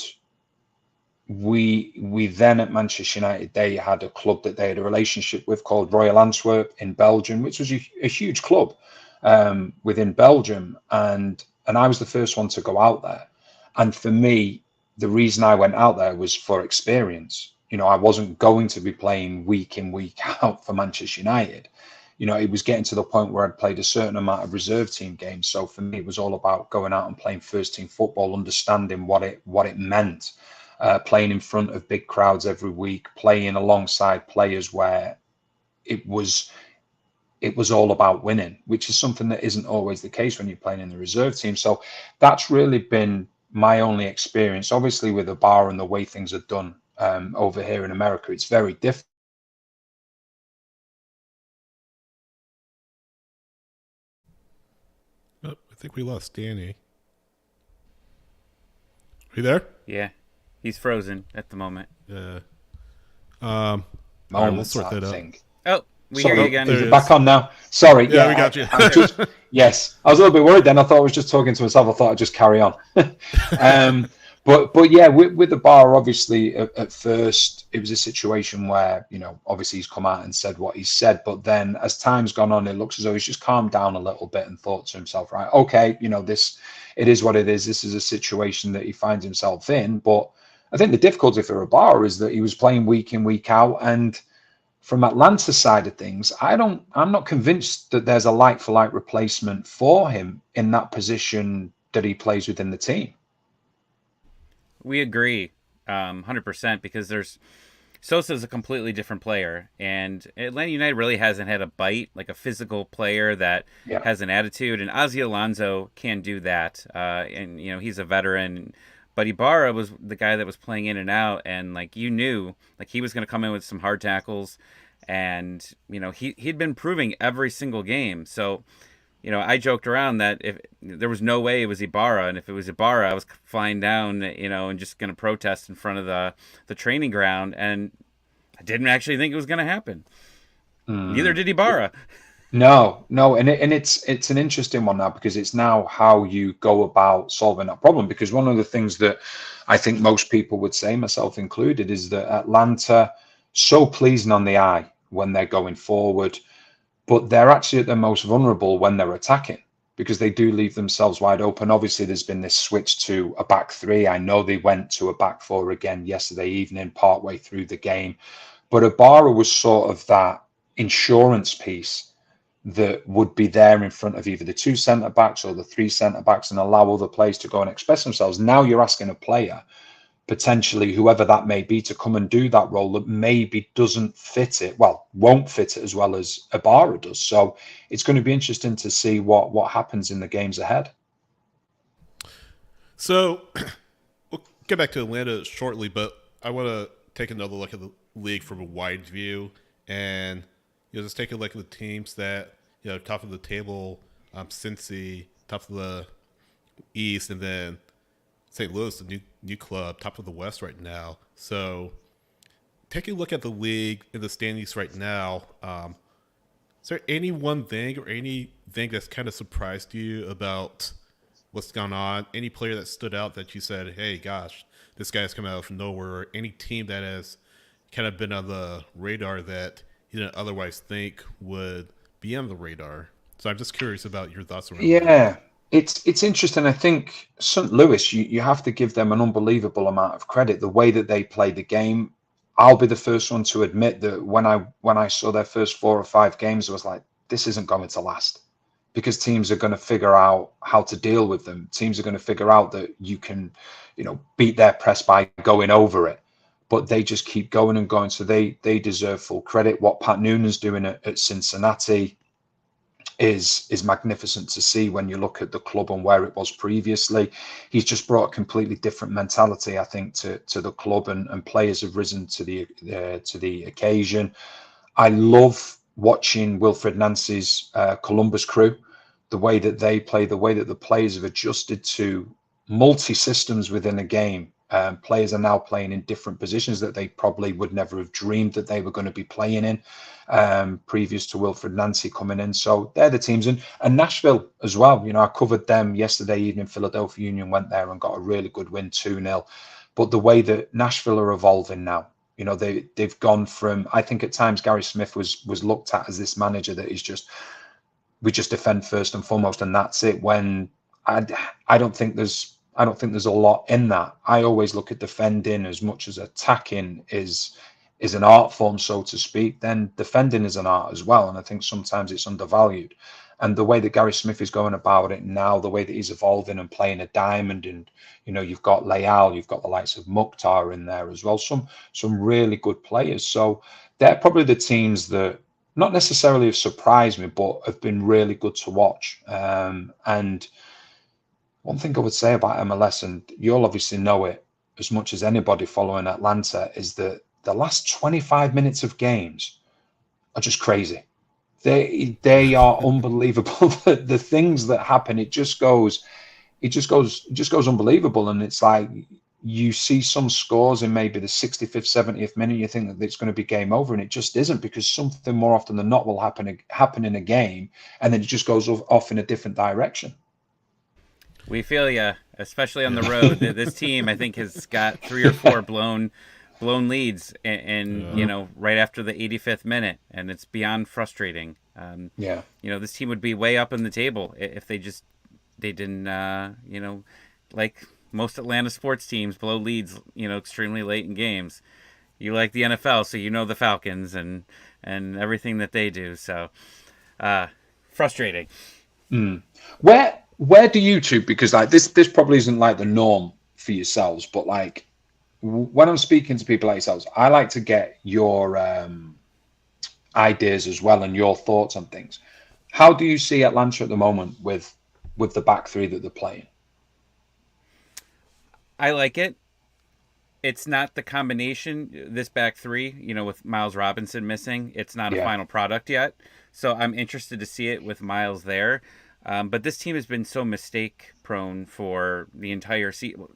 we then at Manchester United, they had a club that they had a relationship with called Royal Antwerp in Belgium, which was a huge club within Belgium, and I was the first one to go out there. And for me, the reason I went out there was for experience. I wasn't going to be playing week in, week out for Manchester United. It was getting to the point where I'd played a certain amount of reserve team games. So for me, it was all about going out and playing first team football, understanding what it meant, playing in front of big crowds every week, playing alongside players where it was all about winning, which is something that isn't always the case when you're playing in the reserve team. So that's really been my only experience. Obviously, with the bar and the way things are done over here in America, it's very different. Oh, I think we lost Danny. Are you there? Yeah, he's frozen at the moment. Yeah. All right, we'll sort that out. Oh, we hear you again. Is it back on now? Sorry. Yeah, we got you. Yes, I was a little bit worried then. I thought I was just talking to myself. I thought I'd just carry on. But yeah, with the bar, obviously, at first, it was a situation where, obviously he's come out and said what he said. But then as time's gone on, it looks as though he's just calmed down a little bit and thought to himself, right, okay, it is what it is. This is a situation that he finds himself in. But I think the difficulty for Ibarra is that he was playing week in, week out. And from Atlanta's side of things, I'm not convinced that there's a like-for-like replacement for him in that position that he plays within the team. We agree 100% because Sosa's a completely different player, and Atlanta United really hasn't had a bite, like a physical player that has an attitude, and Ozzy Alonso can do that, and he's a veteran, but Ibarra was the guy that was playing in and out, and he knew he was going to come in with some hard tackles, and he'd been proving every single game. So I joked around that if there was no way it was Ibarra, and if it was Ibarra, I was flying down, and just going to protest in front of the training ground, and I didn't actually think it was going to happen. Neither did Ibarra. No, and it's an interesting one now, because it's now how you go about solving that problem. Because one of the things that I think most people would say, myself included, is that Atlanta so pleasing on the eye when they're going forward, but they're actually at their most vulnerable when they're attacking, because they do leave themselves wide open. Obviously, there's been this switch to a back three. I know they went to a back four again yesterday evening, partway through the game. But Ibarra was sort of that insurance piece that would be there in front of either the two centre-backs or the three centre-backs and allow other players to go and express themselves. Now you're asking a player, potentially whoever that may be, to come and do that role that maybe doesn't fit it, won't fit it as well as Ibarra does. So it's going to be interesting to see what happens in the games ahead. So we'll get back to Atlanta shortly, but I want to take another look at the league from a wide view and just take a look at the teams that top of the table, Cincy, top of the East, and then St. Louis, the new club, top of the West right now. So taking a look at the league in the standings right now, is there any one thing or anything that's kind of surprised you about what's gone on? Any player that stood out that you said, hey, gosh, this guy's come out of nowhere? Or any team that has kind of been on the radar that you didn't otherwise think would be on the radar? So I'm just curious about your thoughts around that. It's interesting. I think St. Louis, you have to give them an unbelievable amount of credit. The way that they played the game, I'll be the first one to admit that when I saw their first 4 or 5 games, I was like, this isn't going to last, because teams are going to figure out how to deal with them. Teams are going to figure out that you can, beat their press by going over it. But they just keep going and going. So they deserve full credit. What Pat Noonan's doing at Cincinnati is magnificent to see when you look at the club and where it was previously. He's just brought a completely different mentality, I think, to the club, and players have risen to the occasion. I love watching Wilfred Nancy's Columbus Crew, the way that they play, the way that the players have adjusted to multi-systems within a game. Players are now playing in different positions that they probably would never have dreamed that they were going to be playing in previous to Wilfred Nancy coming in. So they're the teams. And Nashville as well. I covered them yesterday evening. Philadelphia Union went there and got a really good win, 2-0. But the way that Nashville are evolving now, they've gone from, I think at times Gary Smith was looked at as this manager that is just, we just defend first and foremost, and that's it. When I don't think there's a lot in that. I always look at defending as much as attacking is an art form, so to speak. Then defending is an art as well, and I think sometimes it's undervalued. And the way that Gary Smith is going about it now, the way that he's evolving and playing a diamond, and you've got Leal, you've got the likes of Mukhtar in there as well. Some really good players. So they're probably the teams that not necessarily have surprised me, but have been really good to watch. And one thing I would say about MLS, and you'll obviously know it as much as anybody following Atlanta, is that the last 25 minutes of games are just crazy. They are unbelievable. The things that happen, it just goes unbelievable. And it's like you see some scores in maybe the 65th, 70th minute, you think that it's going to be game over, and it just isn't, because something more often than not will happen in a game, and then it just goes off in a different direction. We feel ya, especially on the road. This team, I think, has got 3 or 4 blown leads, and right after the 85th minute, and it's beyond frustrating. This team would be way up in the table if they didn't, like most Atlanta sports teams, blow leads, extremely late in games. You like the NFL, so the Falcons and everything that they do. So frustrating. Where do you two, because like this probably isn't like the norm for yourselves, but like when I'm speaking to people like yourselves, I like to get your ideas as well and your thoughts on things. How do you see Atlanta at the moment with the back three that they're playing? I like it. It's not the combination, this back three, with Miles Robinson missing. It's not a final product yet. So I'm interested to see it with Miles there. But this team has been so mistake prone for the entire season,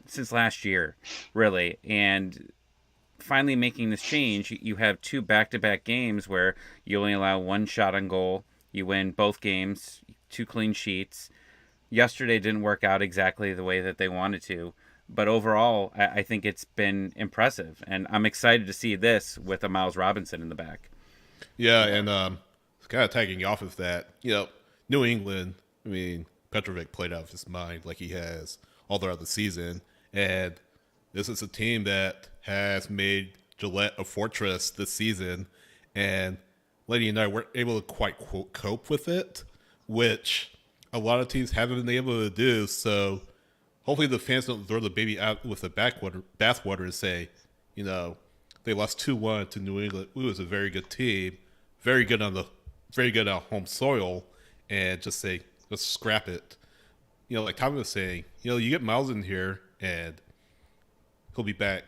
since last year, really. And finally making this change, you have 2 back-to-back games where you only allow 1 shot on goal. You win both games, 2 clean sheets. Yesterday didn't work out exactly the way that they wanted to. But overall, I think it's been impressive. And I'm excited to see this with a Miles Robinson in the back. Yeah, and kind of tagging off of that, New England, Petrovic played out of his mind like he has all throughout the season. And this is a team that has made Gillette a fortress this season. And Lady and I weren't able to quite cope with it, which a lot of teams haven't been able to do. So hopefully the fans don't throw the baby out with the bathwater and say, they lost 2-1 to New England, who was a very good team, very good on home soil, and just say, let's scrap it. Like Tommy was saying, you get Miles in here and he'll be back.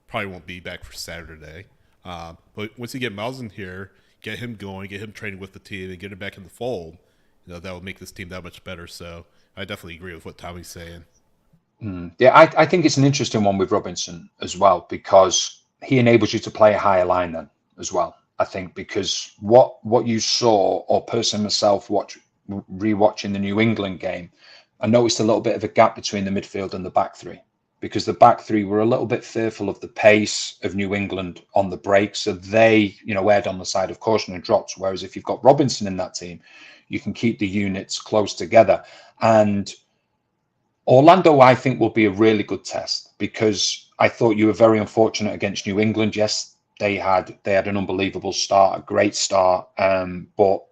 Probably won't be back for Saturday. But once you get Miles in here, get him going, get him training with the team, and get him back in the fold, that will make this team that much better. So I definitely agree with what Tommy's saying. Yeah, I think it's an interesting one with Robinson as well, because he enables you to play a higher line then as well. I think because what you saw, or personally myself rewatching the New England game, I noticed a little bit of a gap between the midfield and the back three, because the back three were a little bit fearful of the pace of New England on the break. So they, erred on the side of caution and dropped. Whereas if you've got Robinson in that team, you can keep the units close together. And Orlando, I think, will be a really good test, because I thought you were very unfortunate against New England. Yes, they had an unbelievable start, a great start. But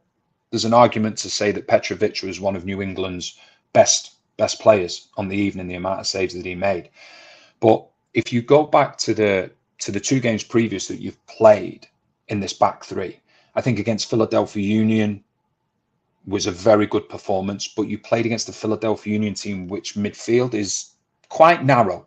there's an argument to say that Petrovic was one of New England's best players on the evening, the amount of saves that he made. But if you go back to the 2 games previous that you've played in this back three, I think against Philadelphia Union, was a very good performance, but you played against the Philadelphia Union team, which midfield is quite narrow.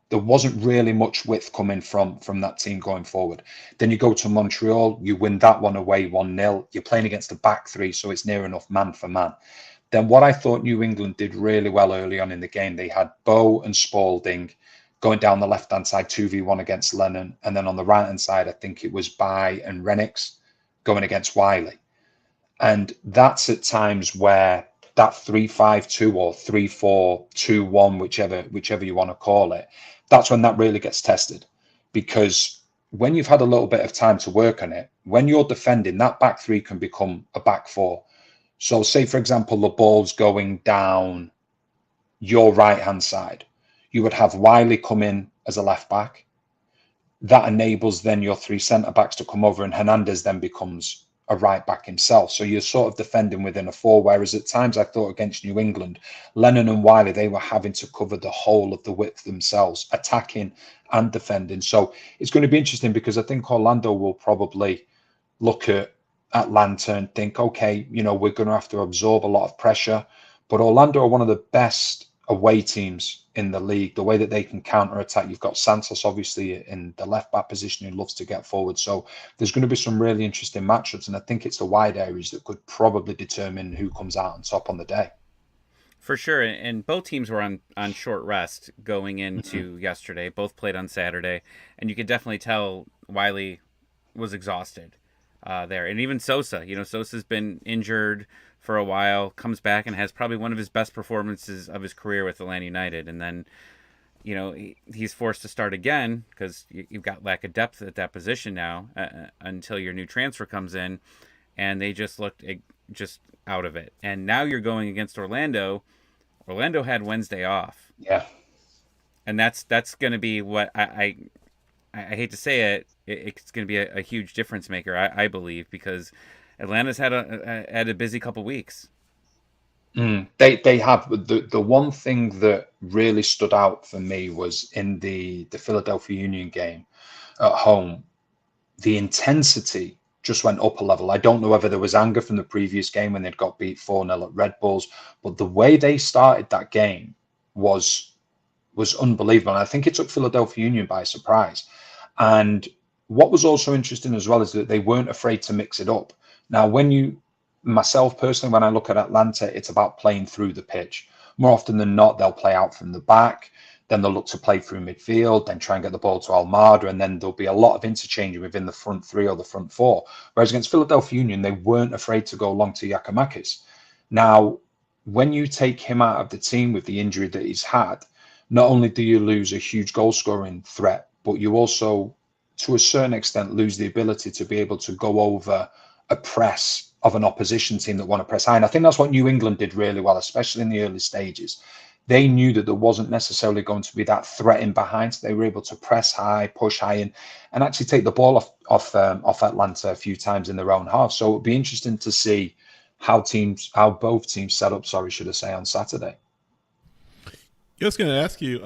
There wasn't really much width coming from that team going forward. Then you go to Montreal, you win that one away 1-0. You're playing against the back three, so it's near enough man for man. Then what I thought New England did really well early on in the game, they had Bow and Spalding going down the left-hand side 2v1 against Lennon. And then on the right-hand side, I think it was Bai and Renix going against Wiley. And that's at times where that 3-5-2 or 3-4-2-1, whichever you want to call it, that's when that really gets tested. Because when you've had a little bit of time to work on it, when you're defending, that back three can become a back four. So say, for example, the ball's going down your right-hand side. You would have Wiley come in as a left back. That enables then your three centre-backs to come over, and Hernandez then becomes a right back himself. So you're sort of defending within a four, whereas at times I thought against New England, Lennon and Wiley, they were having to cover the whole of the width themselves, attacking and defending. So it's going to be interesting because I think Orlando will probably look at Atlanta and think, okay, we're going to have to absorb a lot of pressure. But Orlando are one of the best away teams in the league. The way that they can counter attack, you've got Santos obviously in the left back position who loves to get forward. So there's going to be some really interesting matchups, and I think it's the wide areas that could probably determine who comes out on top on the day. For sure, and both teams were on short rest going into yesterday. Both played on Saturday, and you could definitely tell Wiley was exhausted there. And even Sosa, Sosa's been injured for a while, comes back and has probably one of his best performances of his career with Atlanta United. And then, he's forced to start again because you've got lack of depth at that position now until your new transfer comes in. And they just looked just out of it. And now you're going against Orlando. Orlando had Wednesday off. Yeah. And that's going to be what I hate to say it. It's going to be a huge difference maker, I believe, because Atlanta's had a busy couple weeks. They have. The one thing that really stood out for me was in the Philadelphia Union game at home, the intensity just went up a level. I don't know whether there was anger from the previous game when they'd got beat 4-0 at Red Bulls, but the way they started that game was unbelievable. And I think it took Philadelphia Union by surprise. And what was also interesting as well is that they weren't afraid to mix it up. Now, myself personally, when I look at Atlanta, it's about playing through the pitch. More often than not, they'll play out from the back, then they'll look to play through midfield, then try and get the ball to Almada, and then there'll be a lot of interchange within the front three or the front four. Whereas against Philadelphia Union, they weren't afraid to go long to Giakoumakis. Now, when you take him out of the team with the injury that he's had, not only do you lose a huge goal-scoring threat, but you also, to a certain extent, lose the ability to be able to go over a press of an opposition team that want to press high. And I think that's what New England did really well, especially in the early stages. They knew that there wasn't necessarily going to be that threat in behind. So they were able to press high, push high, and actually take the ball off Atlanta a few times in their own half. So it'll be interesting to see how both teams set up, on Saturday. I was going to ask you,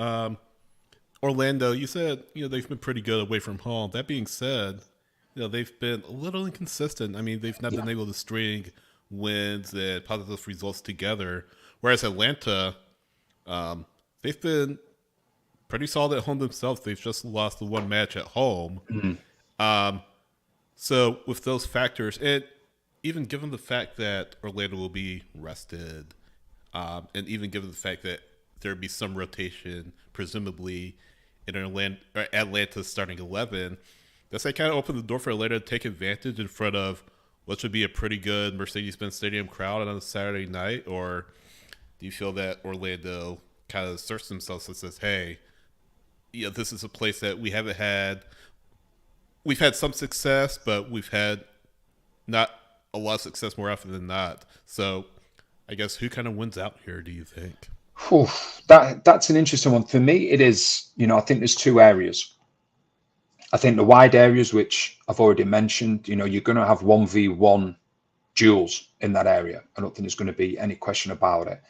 Orlando, you said, they've been pretty good away from home. That being said, they've been a little inconsistent. I mean, they've not been able to string wins and positive results together. Whereas Atlanta, they've been pretty solid at home themselves. They've just lost the one match at home. Mm-hmm. So with those factors, and even given the fact that Orlando will be rested, and even given the fact that there'd be some rotation, presumably in Atlanta's starting 11, does that kind of open the door for Atlanta to take advantage in front of what should be a pretty good Mercedes-Benz Stadium crowd on a Saturday night? Or do you feel that Orlando kind of asserts themselves and says, hey, this is a place that we haven't had. We've had some success, but we've had not a lot of success more often than not. So I guess who kind of wins out here, do you think? That's an interesting one. For me, it is, I think there's two areas. I think the wide areas, which I've already mentioned, you're going to have 1v1 duels in that area. I don't think there's going to be any question about it.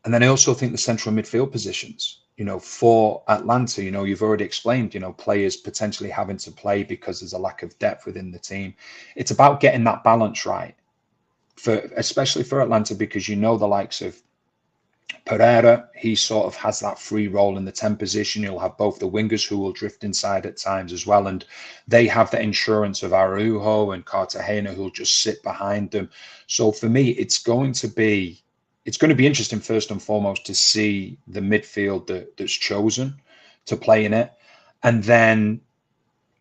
And then I also think the central midfield positions, for Atlanta, you've already explained, players potentially having to play because there's a lack of depth within the team. It's about getting that balance right. especially for Atlanta, because you know the likes of Pereira, he sort of has that free role in the 10 position. You'll have both the wingers who will drift inside at times as well. And they have the insurance of Araujo and Cartagena who'll just sit behind them. So for me, it's going to be interesting first and foremost to see the midfield that's chosen to play in it. And then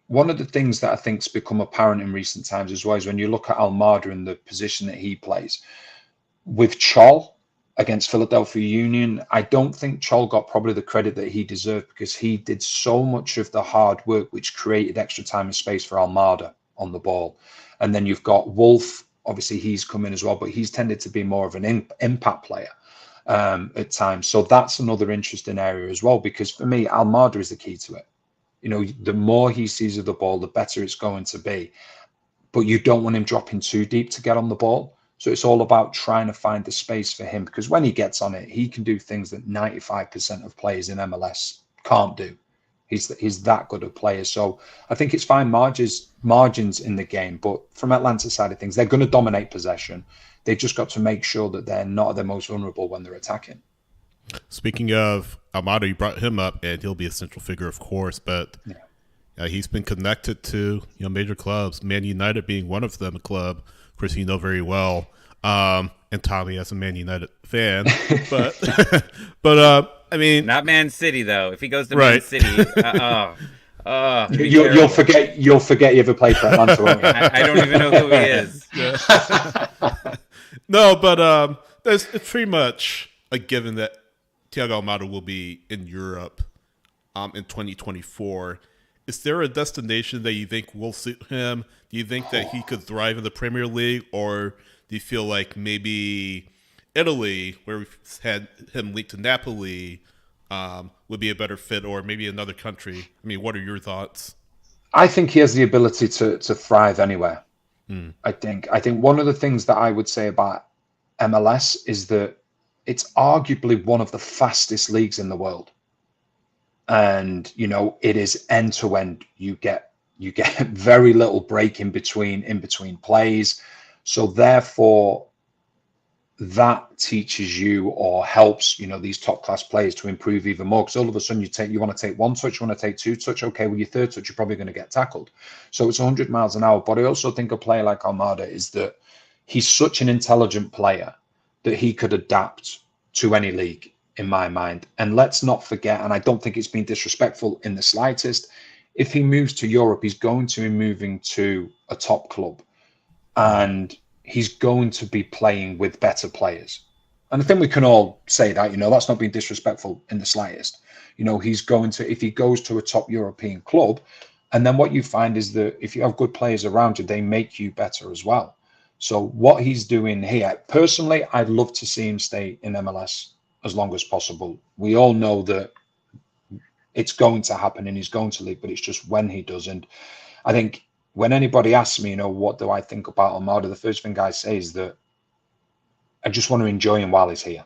one of the things that I think's become apparent in recent times as well is when you look at Almada and the position that he plays with Chol against Philadelphia Union, I don't think Chol got probably the credit that he deserved because he did so much of the hard work which created extra time and space for Almada on the ball. And then you've got Wolf, obviously he's come in as well, but he's tended to be more of an impact player at times. So that's another interesting area as well, because for me, Almada is the key to it. You know, the more he sees of the ball, the better it's going to be. But you don't want him dropping too deep to get on the ball. So it's all about trying to find the space for him, because when he gets on it, he can do things that 95% of players in MLS can't do. He's that good a player. So I think it's fine margins in the game. But from Atlanta's side of things, they're going to dominate possession. They've just got to make sure that they're not at their most vulnerable when they're attacking. Speaking of Almada, you brought him up, and he'll be a central figure, of course, but he's been connected to major clubs, Man United being one of them, a club, of course, you know very well, and Tommy as a Man United fan, but I mean, not Man City though. If he goes to right. Man City, you'll forget you ever played for Atlanta, won't you? I don't even know who he is. No, but it's pretty much a given that Thiago Almada will be in Europe in 2024. Is there a destination that you think will suit him? Do you think that he could thrive in the Premier League, or do you feel like maybe Italy, where we've had him linked to Napoli, would be a better fit, or maybe another country? I mean, what are your thoughts? I think he has the ability to thrive anywhere. I think one of the things that I would say about MLS is that it's arguably one of the fastest leagues in the world. And, it is end to end. You get very little break in between plays. So therefore, that teaches you or helps, these top class players to improve even more. Because all of a sudden you want to take one touch, you want to take two touch. Okay, well, your third touch, you're probably going to get tackled. So it's 100 miles an hour. But I also think a player like Almada is that he's such an intelligent player that he could adapt to any league, in my mind. And let's not forget, and I don't think it's been disrespectful in the slightest, if he moves to Europe, he's going to be moving to a top club. And he's going to be playing with better players. And I think we can all say that, that's not being disrespectful in the slightest. He's going to, if he goes to a top European club, and then what you find is that if you have good players around you, they make you better as well. So what he's doing here, personally, I'd love to see him stay in MLS as long as possible. We all know that it's going to happen and he's going to leave, but it's just when he does. And I think when anybody asks me, what do I think about Almada, the first thing I say is that I just want to enjoy him while he's here.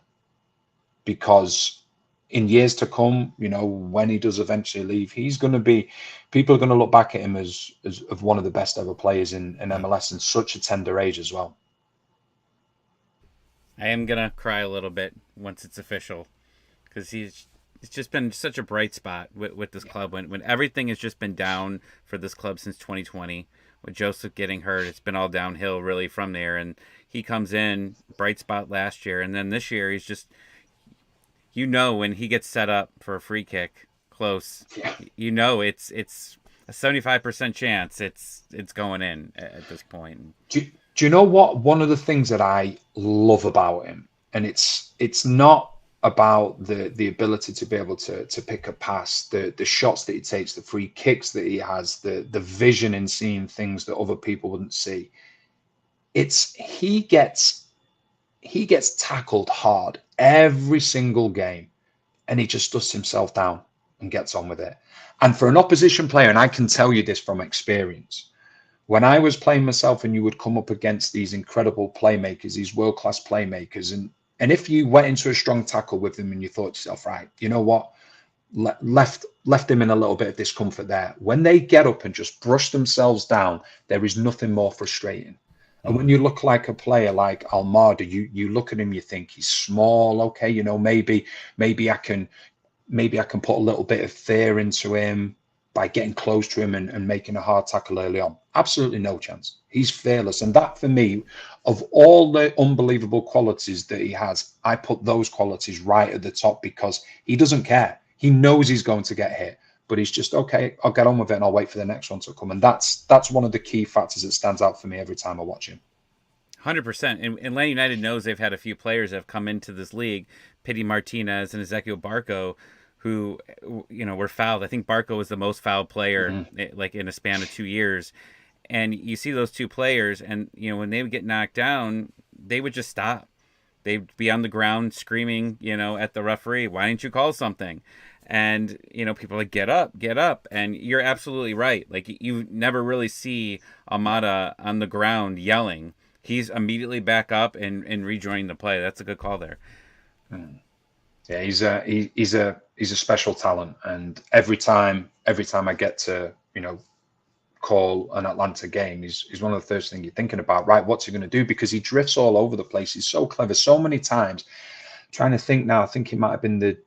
Because in years to come, when he does eventually leave, people are going to look back at him as of one of the best ever players in MLS in such a tender age as well. I am going to cry a little bit once it's official, because it's just been such a bright spot with this club. When everything has just been down for this club since 2020, with Joseph getting hurt, it's been all downhill really from there. And he comes in, bright spot last year, and then this year he's just, when he gets set up for a free kick close, it's a 75% chance it's going in at this point. Do you know what? One of the things that I love about him, and it's not about the ability to be able to pick a pass, the shots that he takes, the free kicks that he has, the vision in seeing things that other people wouldn't see. It's he gets tackled hard every single game, and he just dusts himself down and gets on with it. And for an opposition player, and I can tell you this from experience, when I was playing myself and you would come up against these incredible playmakers, these world-class playmakers, and if you went into a strong tackle with them and you thought to yourself, right, you know what, left him in a little bit of discomfort there. When they get up and just brush themselves down, there is nothing more frustrating. And when you look like a player like Almada, you look at him, you think he's small. Okay, maybe I can put a little bit of fear into him by getting close to him and making a hard tackle early on. Absolutely no chance. He's fearless. And that, for me, of all the unbelievable qualities that he has, I put those qualities right at the top because he doesn't care. He knows he's going to get hit, but he's just, okay, I'll get on with it and I'll wait for the next one to come. And that's one of the key factors that stands out for me every time I watch him. 100%. And Atlanta United knows they've had a few players that have come into this league, Pity Martinez and Ezekiel Barco, who, were fouled. I think Barco was the most fouled player, like in a span of 2 years. And you see those two players, and when they would get knocked down, they would just stop. They'd be on the ground screaming, at the referee, "Why didn't you call something?" And people are like, "Get up, get up!" And you're absolutely right. Like, you never really see Almada on the ground yelling. He's immediately back up and rejoining the play. That's a good call there. Yeah, he's a special talent, and every time I get to call an Atlanta game, he's one of the first things you're thinking about. Right, what's he going to do? Because he drifts all over the place. He's so clever. So many times, I'm trying to think now. I think it might have been the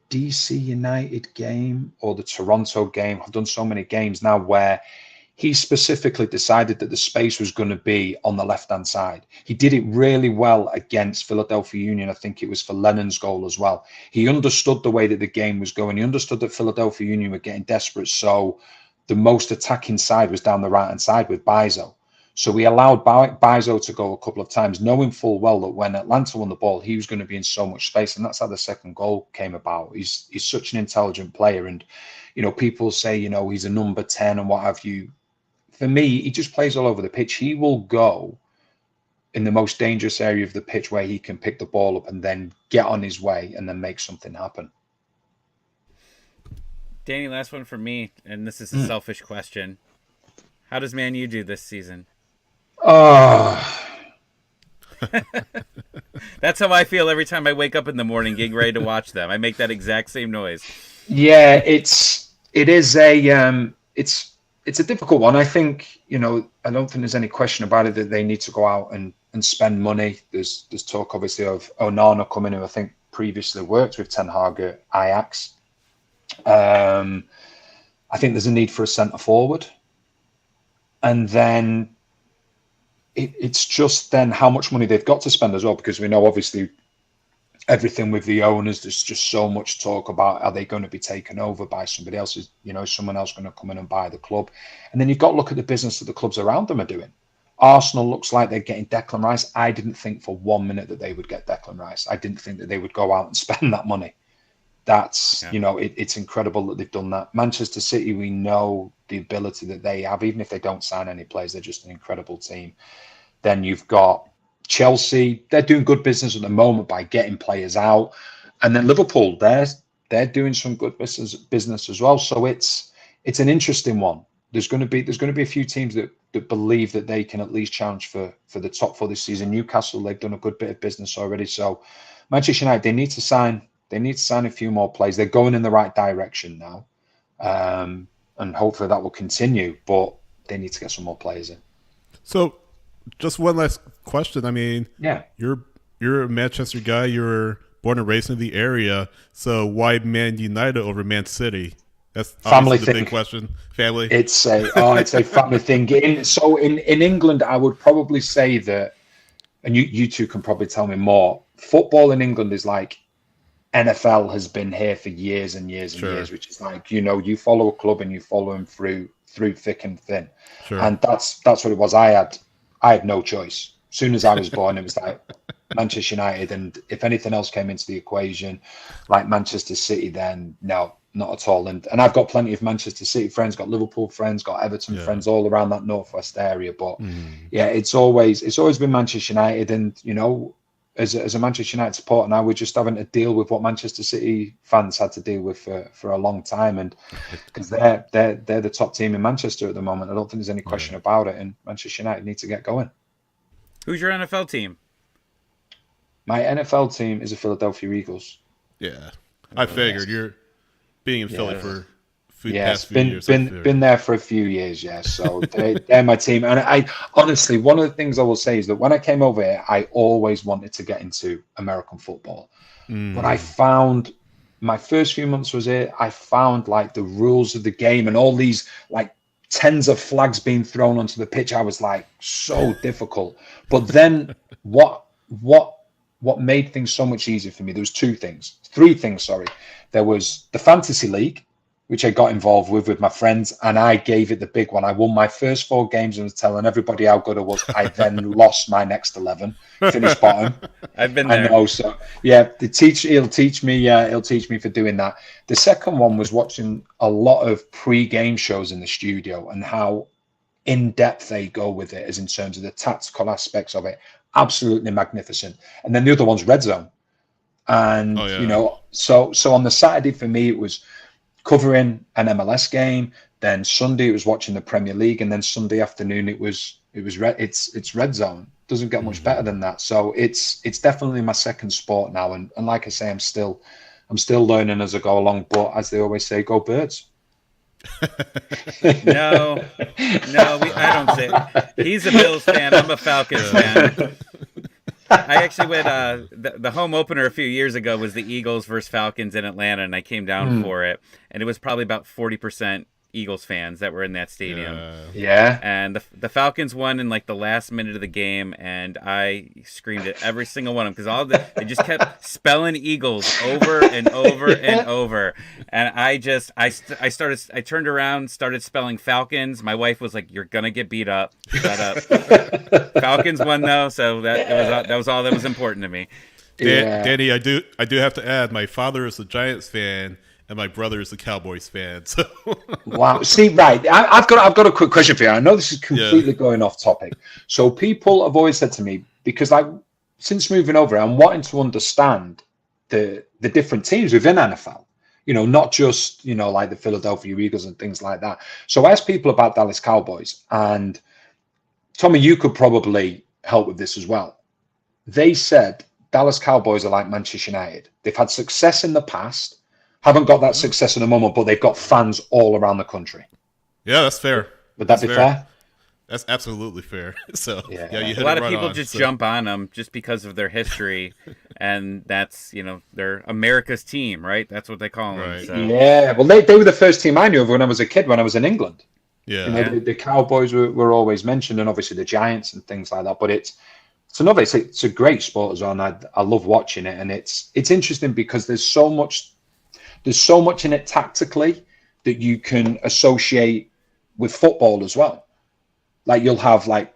DC United game or the Toronto game. I've done so many games now where he specifically decided that the space was going to be on the left-hand side. He did it really well against Philadelphia Union. I think it was for Lennon's goal as well. He understood the way that the game was going. He understood that Philadelphia Union were getting desperate, so the most attacking side was down the right-hand side with Bizo. So we allowed Bizo to go a couple of times, knowing full well that when Atlanta won the ball, he was going to be in so much space, and that's how the second goal came about. He's such an intelligent player, and people say he's a number 10 and what have you. For me, he just plays all over the pitch. He will go in the most dangerous area of the pitch where he can pick the ball up and then get on his way and then make something happen. Danny, last one for me, and this is a selfish question. How does Man U do this season? Oh, That's how I feel every time I wake up in the morning getting ready to watch them. I make that exact same noise. yeah, it's a difficult one. I think, I don't think there's any question about it that they need to go out and spend money. There's talk, obviously, of Onana coming, who I think previously worked with Ten Hag at Ajax. I think there's a need for a centre forward. And then it's just then how much money they've got to spend as well, because we know, obviously, everything with the owners, there's just so much talk about, are they going to be taken over by somebody else? Is someone else going to come in and buy the club? And then you've got to look at the business that the clubs around them are doing. Arsenal looks like they're getting Declan Rice. I didn't think for 1 minute that they would get Declan Rice. I didn't think that they would go out and spend that money. That's, it's incredible that they've done that. Manchester City, we know the ability that they have, even if they don't sign any players, they're just an incredible team. Then you've got Chelsea, they're doing good business at the moment by getting players out, and then Liverpool, they're doing some good business as well. So it's an interesting one. There's going to be a few teams that believe that they can at least challenge for the top four this season. Newcastle, they've done a good bit of business already. So Manchester United, they need to sign a few more players. They're going in the right direction now, and hopefully that will continue. But they need to get some more players in. So, just one last question. I mean, yeah, you're a Manchester guy. You're born and raised in the area. So why Man United over Man City? That's family the thing. Big question. Family. It's a family thing. In England, I would probably say that, and you two can probably tell me more. Football in England is like NFL has been here for years and years and years, which is like, you follow a club and you follow them through thick and thin. Sure. And that's what it was. I had no choice. As soon as I was born, it was like Manchester United. And if anything else came into the equation, like Manchester City, then no, not at all. And I've got plenty of Manchester City friends, got Liverpool friends, got Everton friends all around that northwest area. But yeah, it's always been Manchester United. And, as a Manchester United supporter now, we're just having to deal with what Manchester City fans had to deal with for a long time, and because they're the top team in Manchester at the moment. I don't think there's any question about it, and Manchester United need to get going. Who's your NFL team? My NFL team is the Philadelphia Eagles. Yeah, I figured you're being in Philly for Yes, past few been years. I been figured. been there for a few years, yes. So they're my team. And I honestly, one of the things I will say is that when I came over here, I always wanted to get into American football. But I Mm. found my first few months was here, I found like the rules of the game and all these like tens of flags being thrown onto the pitch. I was like so difficult. But then what what what made things so much easier for me? There was three things, sorry. There was the fantasy league, which I got involved with my friends, and I gave it the big one. I won my first 4 games and was telling everybody how good I was. I then lost my next 11, finished bottom. I've been I there. know. So yeah, he'll teach me. He'll teach me for doing that. The second one was watching a lot of pre-game shows in the studio and how in depth they go with it, as in terms of the tactical aspects of it. Absolutely magnificent. And then the other one's Red Zone. Oh And yeah. so on the Saturday for me it was covering an MLS game. Then Sunday it was watching the Premier League, and then Sunday afternoon it's Red Zone. Doesn't get much better Mhm. than that. So it's definitely my second sport now, and like I say, I'm still learning as I go along. But as they always say, go Birds. No, no, I don't say. He's a Bills fan. I'm a Falcons fan. Yeah. I actually went. The home opener a few years ago was the Eagles versus Falcons in Atlanta, and I came down Hmm. for it, and it was probably about 40% Eagles fans that were in that stadium. Yeah. Yeah. And the Falcons won in like the last minute of the game, and I screamed at every single one of them because they just kept spelling Eagles over and over and Yeah. over, and I turned around, started spelling Falcons. My wife was like, "You're gonna get beat up. Shut up." Falcons won though, so that was all that was important to me. Yeah. Danny, I do have to add, my father is a Giants fan and my brother is a Cowboys fan. So Wow. See, right. I've got a quick question for you. I know this is yeah. completely going off topic. So people have always said to me, because like since moving over, I'm wanting to understand the different teams within NFL. Not just, like the Philadelphia Eagles and things like that. So I asked people about Dallas Cowboys, and Tommy, you could probably help with this as well. They said Dallas Cowboys are like Manchester United. They've had success in the past, haven't got that Mhm. success at the moment, but they've got fans all around the country. Yeah, that's fair. Would that That's be fair. fair? That's absolutely fair. So yeah, Yeah. you A hit lot it of right people on. just So jump on them just because of their history, and that's they're America's team, right? That's what they call them. right. So Yeah. Well, they were the first team I knew of when I was a kid, when I was in England. Yeah. yeah, The Cowboys were always mentioned, and obviously the Giants and things like that. But it's a great sport as well, and I love watching it. And it's interesting because there's so much in it tactically that you can associate with football as well. Like you'll have like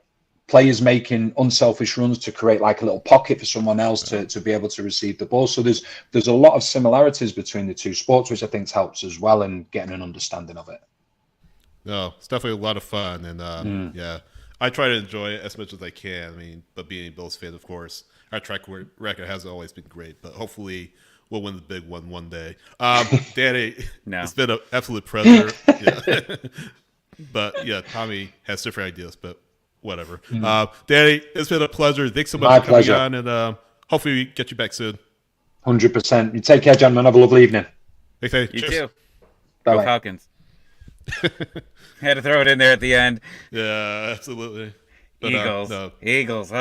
players making unselfish runs to create like a little pocket for someone else to be able to receive the ball. So there's a lot of similarities between the two sports, which I think helps as well in getting an understanding of it. No, it's definitely a lot of fun, and Mm. yeah, I try to enjoy it as much as I can. I mean, but being a Bills fan, of course, our track record hasn't always been great, but hopefully we'll win the big one day. Danny, no. it's been an absolute pleasure. Yeah. But yeah, Tommy has different ideas, but whatever. Danny, it's been a pleasure. Thanks so much My for coming pleasure. on, and hopefully we get you back soon. 100%. You take care, gentlemen. Have a lovely evening. Thanks, Danny. You Cheers. too. Bye Go bye. Falcons. Had to throw it in there at the end. Yeah, absolutely. But, Eagles. no. Eagles.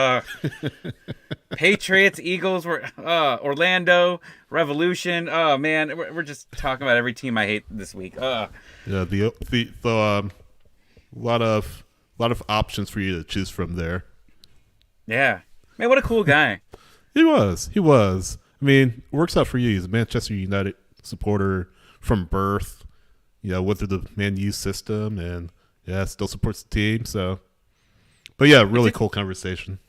Patriots, Eagles, were Orlando, Revolution. Oh man, we're just talking about every team I hate this week. Yeah, the lot of options for you to choose from there. Yeah. Man, what a cool guy. He was. I mean, it works out for you. He's a Manchester United supporter from birth. Went through the Man U system, and yeah, still supports the team. So, but yeah, really cool conversation.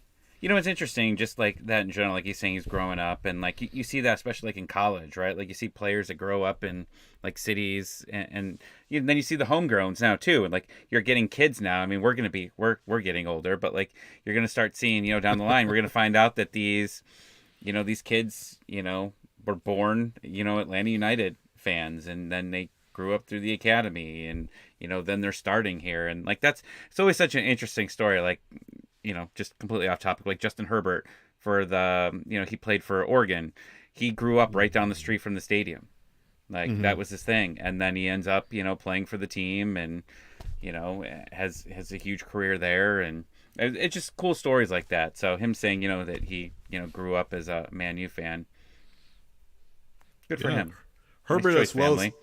It's interesting, just like that in general, like he's saying he's growing up, and like you see that especially like in college, right? Like you see players that grow up in like cities, and then you see the homegrowns now too, and like you're getting kids now. I mean, we're getting older, but like you're gonna start seeing, down the line, we're gonna find out that these kids, were born, Atlanta United fans, and then they grew up through the academy, and then they're starting here, and like it's always such an interesting story, like. Just completely off topic, like Justin Herbert he played for Oregon. He grew up right down the street from the stadium. Like Mm-hmm. that was his thing, and then he ends up, playing for the team, and has a huge career there, and it's just cool stories like that. So him saying, that he, grew up as a Man U fan, good for Yeah, him. Nice Herbert choice, as well as family.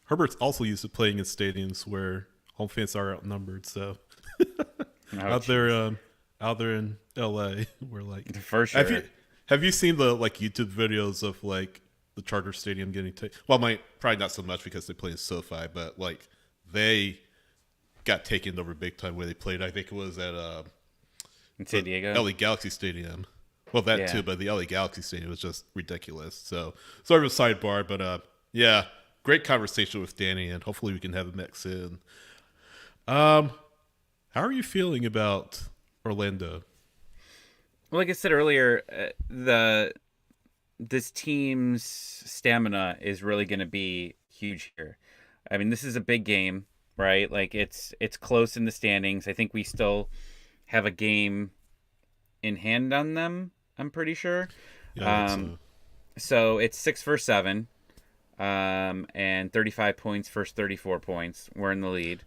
Herbert's also used to playing in stadiums where home fans are outnumbered. So Oh, out there, jeez. out there in L.A., we're like, For have you sure. have you seen the like YouTube videos of like the Charger Stadium getting taken? Well, my probably not so much because they play in SoFi, but like they got taken over big time where they played. I think it was at In San the Diego. LA Galaxy Stadium. Well, that Yeah. too, but the LA Galaxy Stadium was just ridiculous. So, sort of a sidebar, but yeah, great conversation with Danny, and hopefully we can have him back soon. Um, how are you feeling about Orlando? Well, like I said earlier, the this team's stamina is really going to be huge here. I mean, this is a big game, right? Like it's close in the standings. I think we still have a game in hand on them. I'm pretty sure. Yeah, I think Um, so. so it's 6 for 7, and 35 points, first 34 points. We're in the lead.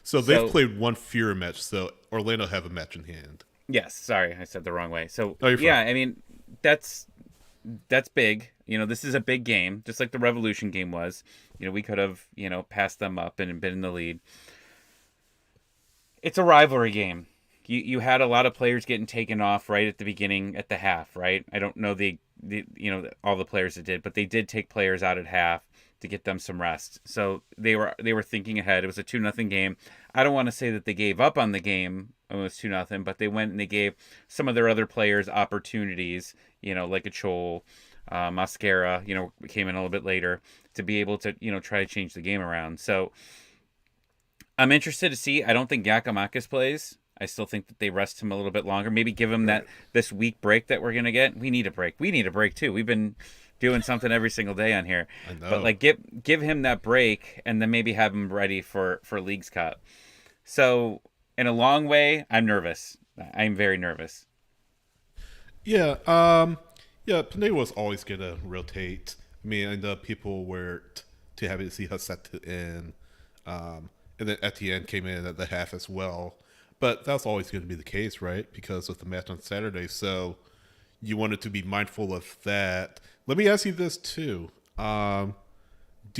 So they've So played one fewer match, so Orlando have a match in hand. yes, sorry, I said the wrong way. So Oh, you're fine. yeah, I mean that's big. This is a big game, just like the Revolution game was. We could have passed them up and been in the lead. It's a rivalry game. You had a lot of players getting taken off right at the beginning at the half, right? I don't know the all the players that did, but they did take players out at half to get them some rest. So they were thinking ahead. It was a 2-0 game. I don't want to say that they gave up on the game when it was 2-0, but they went and they gave some of their other players opportunities, like a Chol, Mascara, came in a little bit later to be able to, try to change the game around. So I'm interested to see. I don't think Giacomakis plays. I still think that they rest him a little bit longer. Maybe give him that this week break that we're gonna get. We need a break. We need a break too. We've been doing something every single day on here, I but know. like give him that break and then maybe have him ready for Leagues Cup. So in a long way, I'm nervous. I'm very nervous. Yeah, yeah. Panay was always gonna rotate. I mean, and people were too happy to see Hasset in, and then Etienne came in at the half as well. But that's always going to be the case, right? Because of the match on Saturday, so you wanted to be mindful of that. Let me ask you this too: do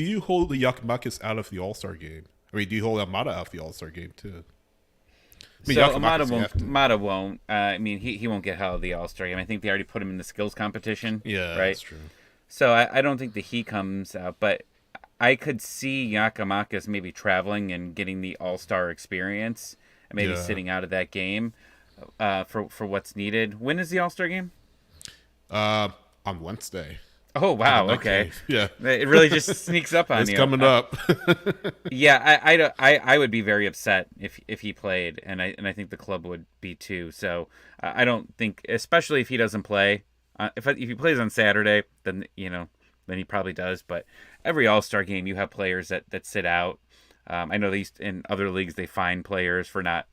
you hold the Yakimakis out of the All Star game? I mean, do you hold Amada out of the All Star game too? I mean, So Amada Yakimakis, you won't. have to. Amada won't. I mean, he won't get held the All Star game. I think they already put him in the skills competition, Yeah, right? that's true. So I don't think that he comes out, but I could see Yakamakis maybe traveling and getting the All Star experience and maybe Yeah. sitting out of that game for what's needed. When is the All Star game? Uh, on Wednesday Oh at the wow, night okay. cave. Yeah, It really just sneaks up on it's you. coming up. Yeah, I would be very upset if he played, and I think the club would be too. So I don't think, especially if he doesn't play, if he plays on Saturday, then then he probably does. But every All Star game, you have players that sit out. I know these in other leagues they fine players for not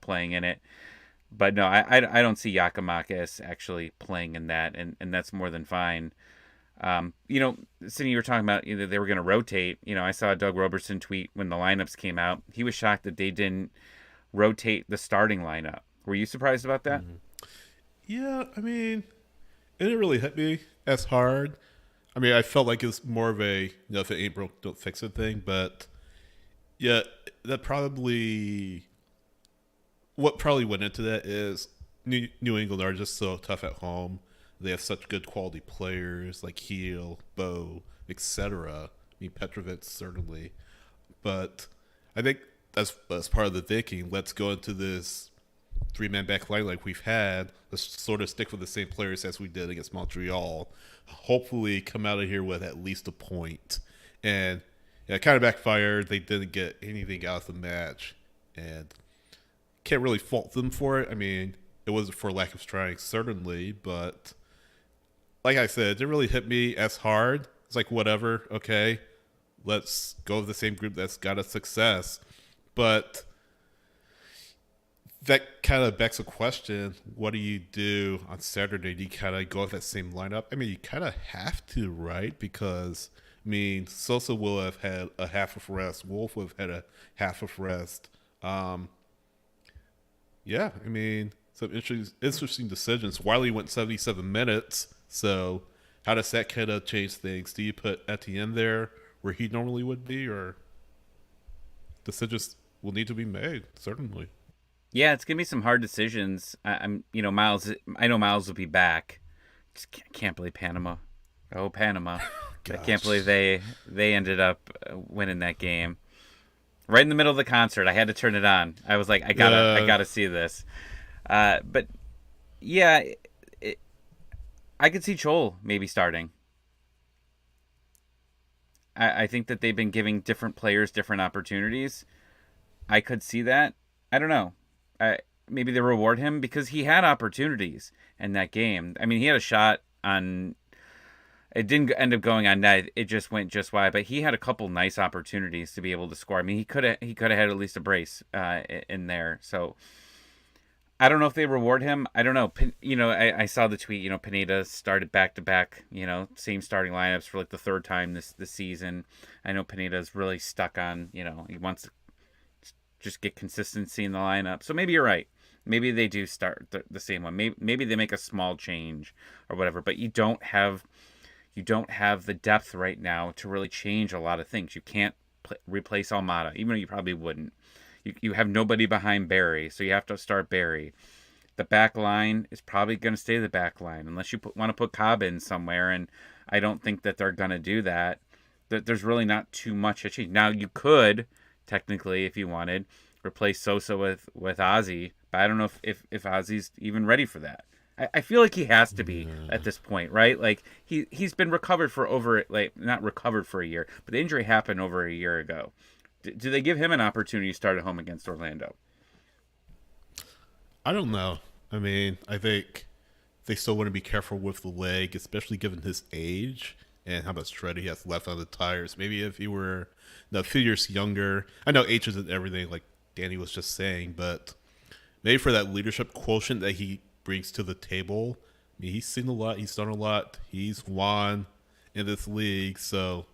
playing in it. But no, I don't see Yakamakis actually playing in that, and that's more than fine. Cindy, you were talking about they were going to rotate. I saw a Doug Robertson tweet when the lineups came out. He was shocked that they didn't rotate the starting lineup. Were you surprised about that? Yeah, I mean, it didn't really hit me as hard. I mean, I felt like it was more of a if it ain't broke, don't fix it thing. But yeah, that probably what probably went into that is New England are just so tough at home. They have such good quality players like Heel, Bo, etc. I mean, Petrovic certainly, but I think that's part of the thinking. Let's go into this three-man back line like we've had. Let's sort of stick with the same players as we did against Montreal. Hopefully, come out of here with at least a point. And yeah, it kind of backfired. They didn't get anything out of the match, and can't really fault them for it. I mean, it wasn't for lack of trying, certainly, but like I said, it didn't really hit me as hard. It's like whatever, okay, let's go with the same group that's got a success. But that kind of begs a question. What do you do on Saturday? Do you kind of go with that same lineup? I mean, you kind of have to, right? Because, I mean, Sosa will have had a half of rest. Wolf will have had a half of rest. Um, yeah, I mean, some interesting decisions. Wiley went 77 minutes. So, how does that kind of change things? Do you put Etienne there where he normally would be, or decisions will need to be made? Certainly. Yeah, it's gonna be some hard decisions. I'm, Miles. I know Miles will be back. Just can't believe Panama. Oh, Panama! I can't believe Gosh. they ended up winning that game right in the middle of the concert. I had to turn it on. I was like, I Uh, gotta see this. But yeah, it, I could see Chol maybe starting. I think that they've been giving different players different opportunities. I could see that. I don't know. Maybe they reward him because he had opportunities in that game. I mean, he had a shot on. It didn't end up going on net. It just went just wide. But he had a couple nice opportunities to be able to score. I mean, he could have had at least a brace in there. So I don't know if they reward him. I don't know. I saw the tweet. Pineda started back to back. Same starting lineups for like the third time this season. I know Pineda's really stuck on. He wants to just get consistency in the lineup. So maybe you're right. Maybe they do start the same one. Maybe they make a small change or whatever. But you don't have the depth right now to really change a lot of things. You can't replace Almada, even though you probably wouldn't. You have nobody behind Barry, so you have to start Barry. The back line is probably going to stay the back line unless you want to put Cobb in somewhere, and I don't think that they're going to do that. There's really not too much to change. Now you could technically, if you wanted, replace Sosa with Ozzy, but I don't know if Ozzy's even ready for that. I feel like he has to be at this point, right? Like he's been recovered for over, like, not recovered for a year, but the injury happened over a year ago. Do they give him an opportunity to start at home against Orlando? I don't know. I mean, I think they still want to be careful with the leg, especially given his age and how much tread he has left on the tires. Maybe if he were a few years younger, I know age isn't everything, like Danny was just saying, but maybe for that leadership quotient that he brings to the table. I mean, he's seen a lot, he's done a lot, he's won in this league, so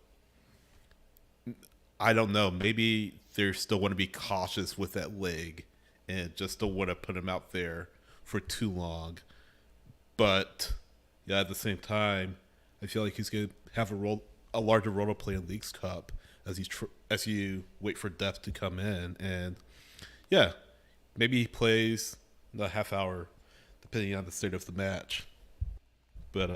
I don't know. Maybe they still want to be cautious with that leg and just don't want to put him out there for too long. But yeah, at the same time, I feel like he's going to have a larger role to play in Leagues Cup as you wait for depth to come in. And yeah, maybe he plays a half hour depending on the state of the match. But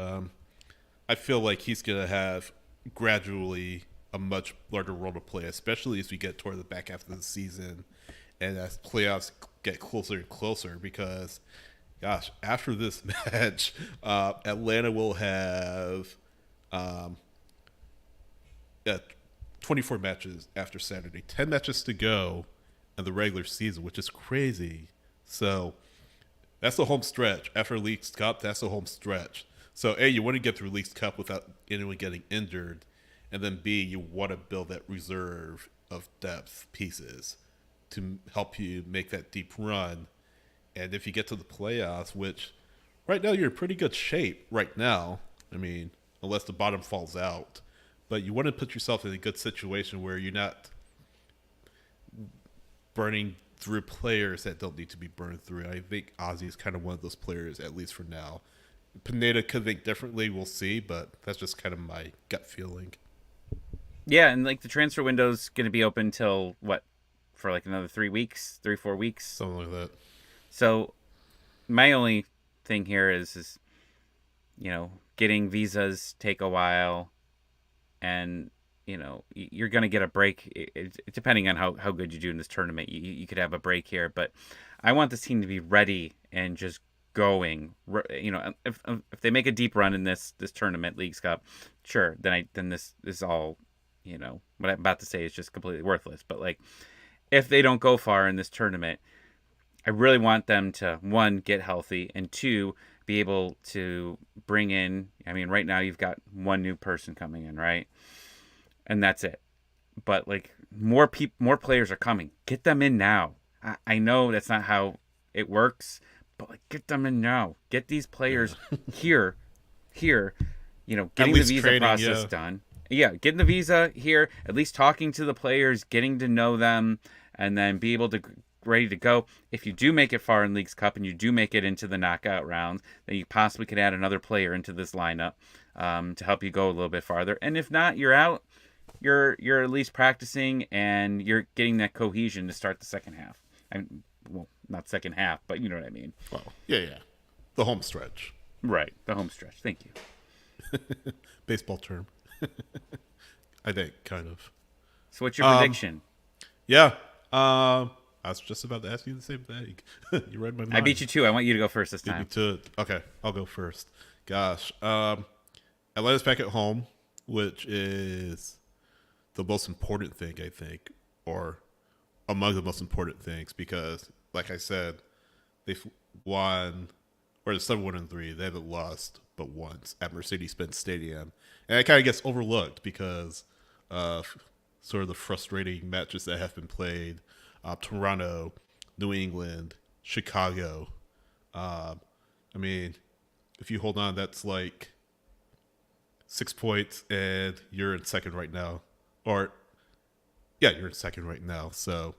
I feel like he's going to have gradually a much larger role to play, especially as we get toward the back half of the season and as playoffs get closer and closer. Because, gosh, after this match, Atlanta will have um, uh, 24 matches after Saturday, 10 matches to go in the regular season, which is crazy. So that's the home stretch. After Leagues Cup, that's the home stretch. So, A, you want to get through Leagues Cup without anyone getting injured. And then, B, you want to build that reserve of depth pieces to help you make that deep run. And if you get to the playoffs, which right now you're in pretty good shape right now, I mean, unless the bottom falls out. But you want to put yourself in a good situation where you're not burning through players that don't need to be burned through. I think Ozzy is kind of one of those players, at least for now. Pineda could think differently, we'll see, but that's just kind of my gut feeling. Yeah, and like the transfer window's going to be open till what, for like another 3 weeks, 4 weeks. Something like that. So my only thing here is getting visas take a while, and you're going to get a break. Depending on how good you do in this tournament, you could have a break here. But I want this team to be ready and just going. If they make a deep run in this tournament, Leagues Cup, sure. Then this is all. What I'm about to say is just completely worthless. But like, if they don't go far in this tournament, I really want them to, one, get healthy, and two, be able to bring in. I mean, right now you've got one new person coming in, right? And that's it. But like more players are coming. Get them in now. I know that's not how It works, but like get them in now. Get these players here, At getting the least visa training, process done. Yeah, getting the visa here, at least talking to the players, getting to know them, and then be able to ready to go. If you do make it far in Leagues Cup and you do make it into the knockout rounds, then you possibly could add another player into this lineup to help you go a little bit farther. And if not, you're out. You're at least practicing and you're getting that cohesion to start the second half. Well, not second half, but you know what I mean. Well, yeah. The home stretch. Right, the home stretch. Thank you. Baseball term. I think, kind of. So what's your prediction? Yeah. I was just about to ask you the same thing. You read my mind. I beat you too. I want you to go first this Beat me time. to it. Okay, I'll go first. Gosh. Atlanta's back at home, which is the most important thing, I think, or among the most important things, because, like I said, they've won, or it's 7-1-3. They haven't lost but once at Mercedes-Benz Stadium, and it kind of gets overlooked because of sort of the frustrating matches that have been played. Toronto, New England, Chicago. I mean, if you hold on, that's like 6 points, and you're in second right now. Or, yeah, you're in second right now. So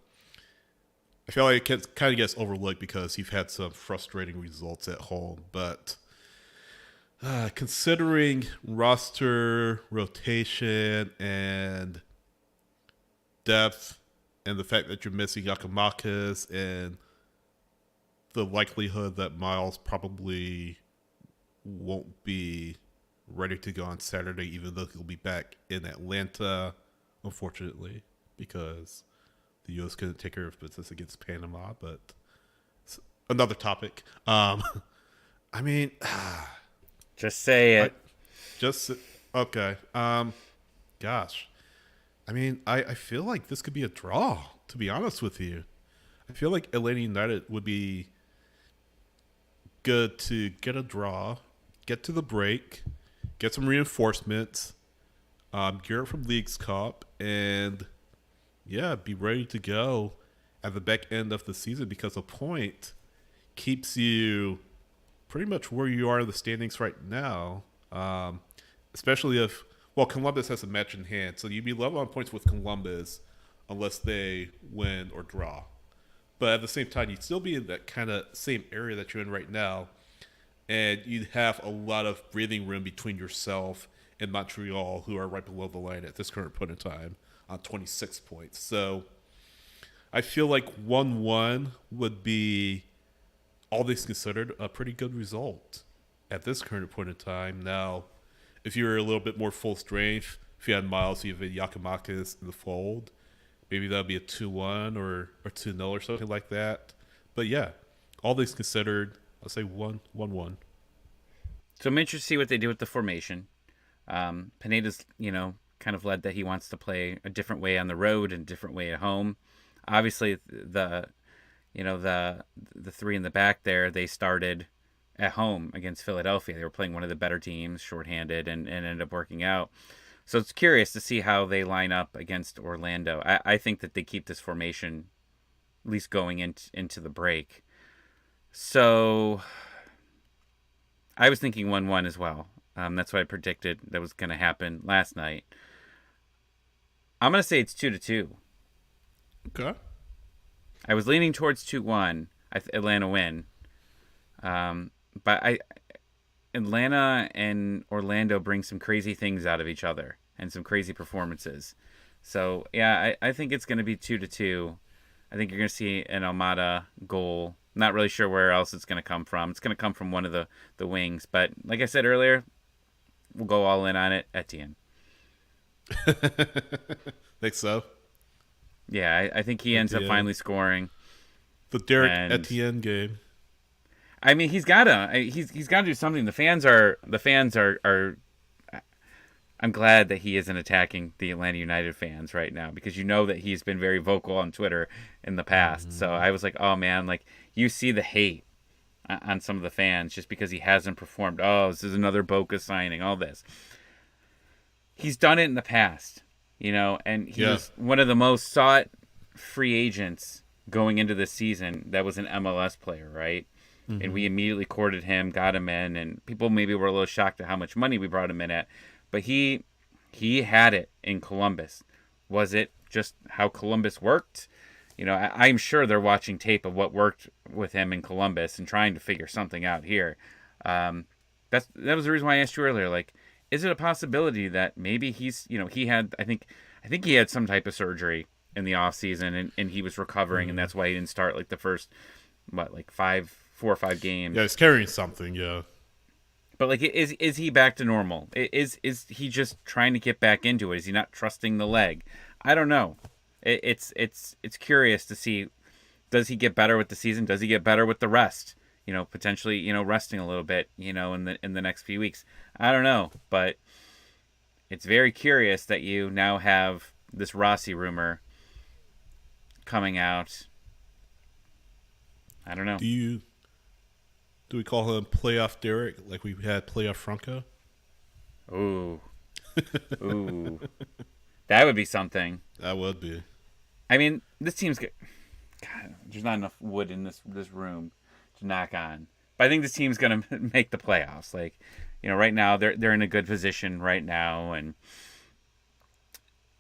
I feel like it kind of gets overlooked because you've had some frustrating results at home. But considering roster rotation and depth, and the fact that you're missing Yakamakis, and the likelihood that Miles probably won't be ready to go on Saturday, even though he'll be back in Atlanta, unfortunately, because the U.S. couldn't take care of business against Panama, but it's another topic. I mean, Just say it. Okay. Gosh. I mean, I feel like this could be a draw, to be honest with you. I feel like Atlanta United would be good to get a draw, get to the break, get some reinforcements, gear up from Leagues Cup, and, yeah, be ready to go at the back end of the season, because a point keeps you pretty much where you are in the standings right now, especially if, well, Columbus has a match in hand, so you'd be level on points with Columbus unless they win or draw. But at the same time, you'd still be in that kind of same area that you're in right now, and you'd have a lot of breathing room between yourself and Montreal, who are right below the line at this current point in time on 26 points. So I feel like 1-1 would be, all things considered, a pretty good result at this current point in time. Now, if you were a little bit more full strength, if you had Miles, you have Yakamakis in the fold, maybe that would be a 2-1 or 2-0 or something like that. But yeah, all things considered, I'll say 1-1. So I'm interested to see what they do with the formation. Pineda's, kind of led that he wants to play a different way on the road and a different way at home. Obviously, the three in the back there, they started at home against Philadelphia. They were playing one of the better teams, shorthanded, and ended up working out. So it's curious to see how they line up against Orlando. I think that they keep this formation at least going into the break. So I was thinking 1-1 as well. That's what I predicted that was going to happen last night. I'm going to say it's 2-2. Okay. I was leaning towards 2-1. Atlanta win. But Atlanta and Orlando bring some crazy things out of each other and some crazy performances. So, yeah, I think it's going to be 2-2. I think you're going to see an Almada goal. Not really sure where else it's going to come from. It's going to come from one of the wings. But like I said earlier, we'll go all in on it. Etienne. Think so? Yeah, I think he ends up finally scoring. The Derek Etienne game. I mean, he's gotta do something. The fans are. I'm glad that he isn't attacking the Atlanta United fans right now, because that he's been very vocal on Twitter in the past. So I was like, oh man, like you see the hate on some of the fans just because he hasn't performed. Oh, this is another Boca signing. All this. He's done it in the past, and he was one of the most sought free agents going into this season that was an MLS player, right? And we immediately courted him, got him in, and people maybe were a little shocked at how much money we brought him in at. But he had it in Columbus. Was it just how Columbus worked? I'm sure they're watching tape of what worked with him in Columbus and trying to figure something out here. That was the reason why I asked you earlier. Like, is it a possibility that maybe he's, he had, I think he had some type of surgery in the off season and he was recovering, and that's why he didn't start like the first, 4 or 5 games. Yeah, he's carrying something. Yeah. But like, is he back to normal? Is he just trying to get back into it? Is he not trusting the leg? I don't know. It's curious to see. Does he get better with the season? Does he get better with the rest? Potentially, resting a little bit, in the next few weeks. I don't know, but it's very curious that you now have this Rossi rumor coming out. I don't know. Do we call him Playoff Derek like we had Playoff Franco? Ooh. That would be something. That would be. I mean, this team's good. God, there's not enough wood in this room to knock on. But I think this team's going to make the playoffs. Like, right now they're in a good position right now, and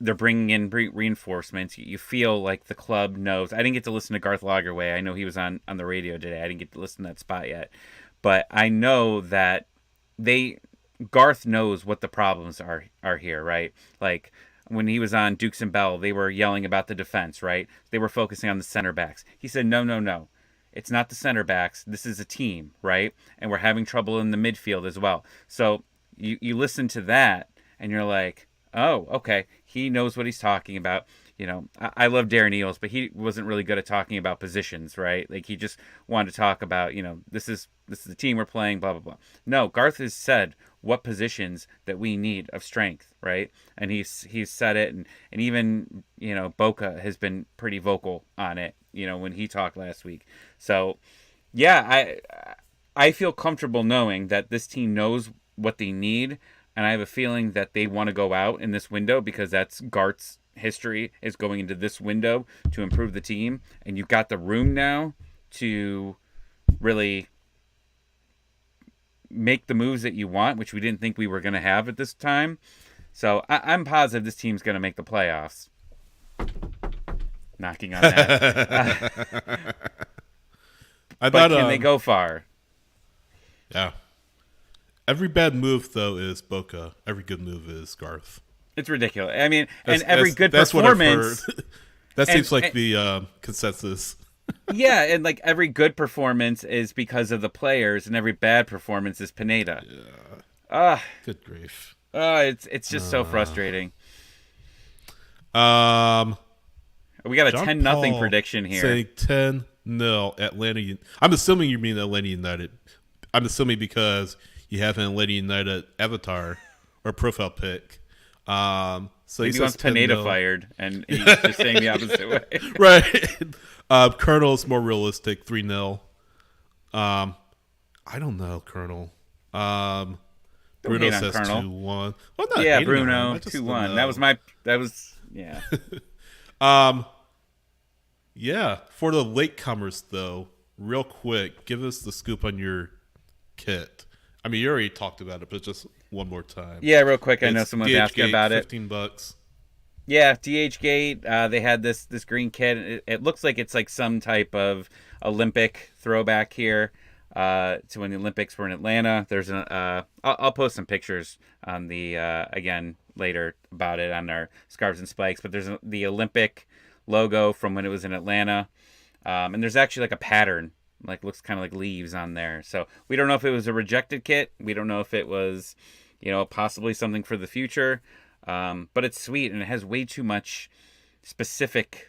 they're bringing in reinforcements. You feel like the club knows. I didn't get to listen to Garth Lagerwey. I know he was on the radio today. I didn't get to listen to that spot yet. But I know that Garth knows what the problems are here, right? Like, when he was on Dukes and Bell, they were yelling about the defense, right? They were focusing on the center backs. He said, no. It's not the center backs. This is a team, right? And we're having trouble in the midfield as well. So you listen to that, and you're like, oh, okay. He knows what he's talking about. I love Darren Eales, but he wasn't really good at talking about positions, right? Like, he just wanted to talk about, this is the team we're playing, blah, blah, blah. No, Garth has said what positions that we need of strength, right? And he's said it, and even, Boca has been pretty vocal on it, when he talked last week. So, yeah, I feel comfortable knowing that this team knows what they need, and I have a feeling that they want to go out in this window because that's Garth's history, is going into this window to improve the team. And you've got the room now to really make the moves that you want, which we didn't think we were going to have at this time. So I'm positive this team's going to make the playoffs. Knocking on that. But can they go far? Yeah. Every bad move, though, is Boca. Every good move is Garth. It's ridiculous. I mean, and every good performance. That seems like the consensus. Yeah, and like every good performance is because of the players, and every bad performance is Pineda. Yeah. Good grief. It's just so frustrating. We got a 10-0 prediction here. Saying 10-0 Atlanta. I'm assuming you mean Atlanta United. I'm assuming because you have an Atlanta United avatar or profile pic. So he wants Pineda fired, and he's just saying the opposite way. Right. Colonel's more realistic, 3-0. I don't know, Colonel. Bruno says 2-1. Well, yeah, Bruno 2-1. That was yeah. Yeah. For the latecomers, though, real quick, give us the scoop on your kit. I mean, you already talked about it, but just one more time. Yeah, real quick. I know someone's asking about it. $15. Yeah, DHgate. They had this green kit. It looks like it's like some type of Olympic throwback here to when the Olympics were in Atlanta. There's I'll post some pictures on the again later about it on our Scarves and Spikes. But there's the Olympic logo from when it was in Atlanta, and there's actually like a pattern. Like, looks kind of like leaves on there. So we don't know if it was a rejected kit. We don't know if it was, possibly something for the future. But it's sweet, and it has way too much specific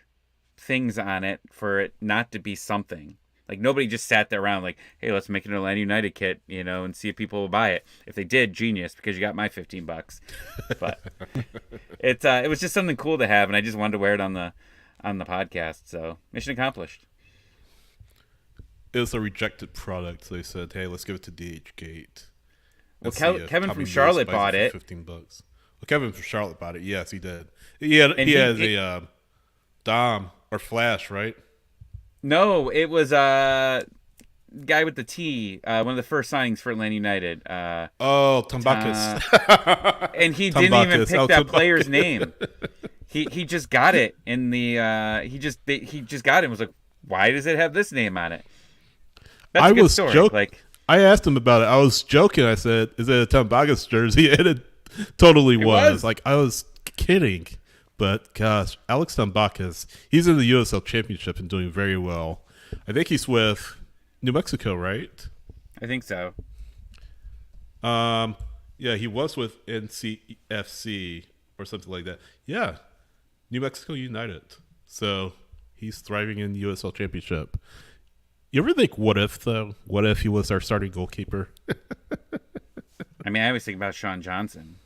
things on it for it not to be something. Like, nobody just sat there around like, hey, let's make an Atlanta United kit, and see if people will buy it. If they did, genius, because you got my $15. But it was just something cool to have, and I just wanted to wear it on the podcast. So mission accomplished. It was a rejected product. So they said, "Hey, let's give it to DHgate." Well, Kevin from Charlotte bought it. $15. Well, Kevin from Charlotte bought it. Yes, he did. He has a Dom or Flash, right? No, it was guy with the T, one of the first signings for Atlanta United. Oh, Tambakis. And he didn't even pick that Tambakis. player's name. He just got it in the he just got it and was like, why does it have this name on it? That's a good story. Like, I asked him about it. I was joking. I said, "Is it a Tambakis jersey?" And it totally was. Like, I was kidding. But gosh, Alex Tambakis, he's in the USL Championship and doing very well. I think he's with New Mexico, right? I think so. Yeah, he was with NCFC or something like that. Yeah, New Mexico United. So he's thriving in the USL Championship. You ever think, what if, though? What if he was our starting goalkeeper? I mean, I always think about Sean Johnson.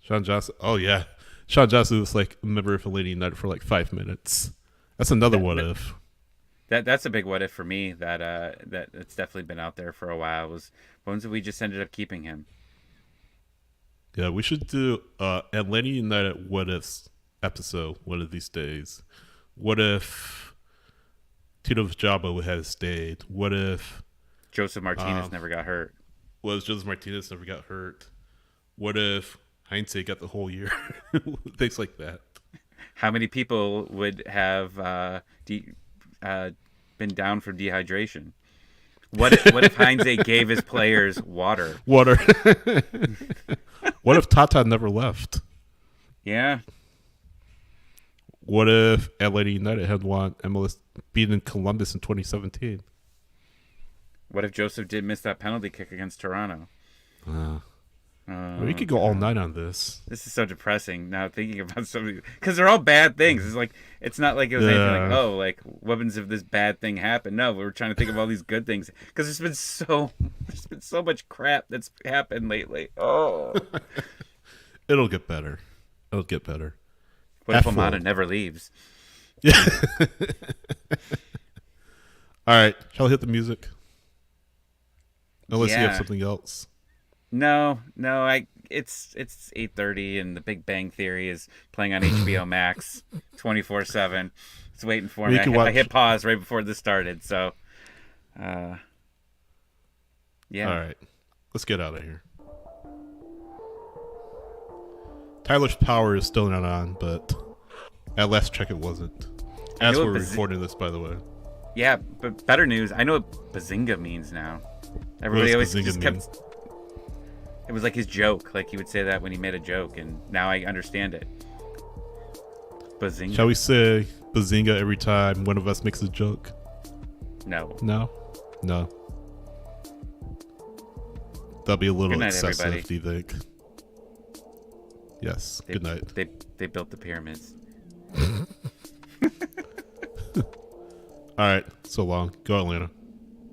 Sean Johnson. Oh, yeah. Sean Johnson was like a member of Atlanta United for like 5 minutes. That's another what if. That's a big what if for me. That it's definitely been out there for a while. Was ones that we just ended up keeping him. Yeah, we should do Atlanta United what ifs episode one of these days. What if Tito Jabba had stayed? What if Joseph Martinez never got hurt? What if Joseph Martinez never got hurt? What if Heinze got the whole year? Things like that. How many people would have been down for dehydration? What if Heinze gave his players water? What if Tata never left? Yeah. What if Atlanta United had won MLS beaten Columbus in 2017? What if Joseph did miss that penalty kick against Toronto? We could go all night on this. This is so depressing now thinking about something, because they're all bad things. It's not like it was anything like, oh, like what happens if this bad thing happened? No, we were trying to think of all these good things because there's been so much crap that's happened lately. Oh, It'll get better. It'll get better. What if Amada never leaves? Yeah. All right, shall I hit the music? Unless you have something else. No, it's 8:30 and The Big Bang Theory is playing on HBO Max 24/7. It's waiting for me. I hit pause right before this started, so yeah. All right, let's get out of here. Tyler's power is still not on, but at last check it wasn't. As we're recording this, by the way. Yeah, but better news. I know what Bazinga means now. Everybody always just kept. It was like his joke. Like he would say that when he made a joke, and now I understand it. Bazinga. Shall we say Bazinga every time one of us makes a joke? No. That'll be a little Good night, excessive, everybody. do you think? Yes. Good night. They built the pyramids. All right. So long. Go Atlanta.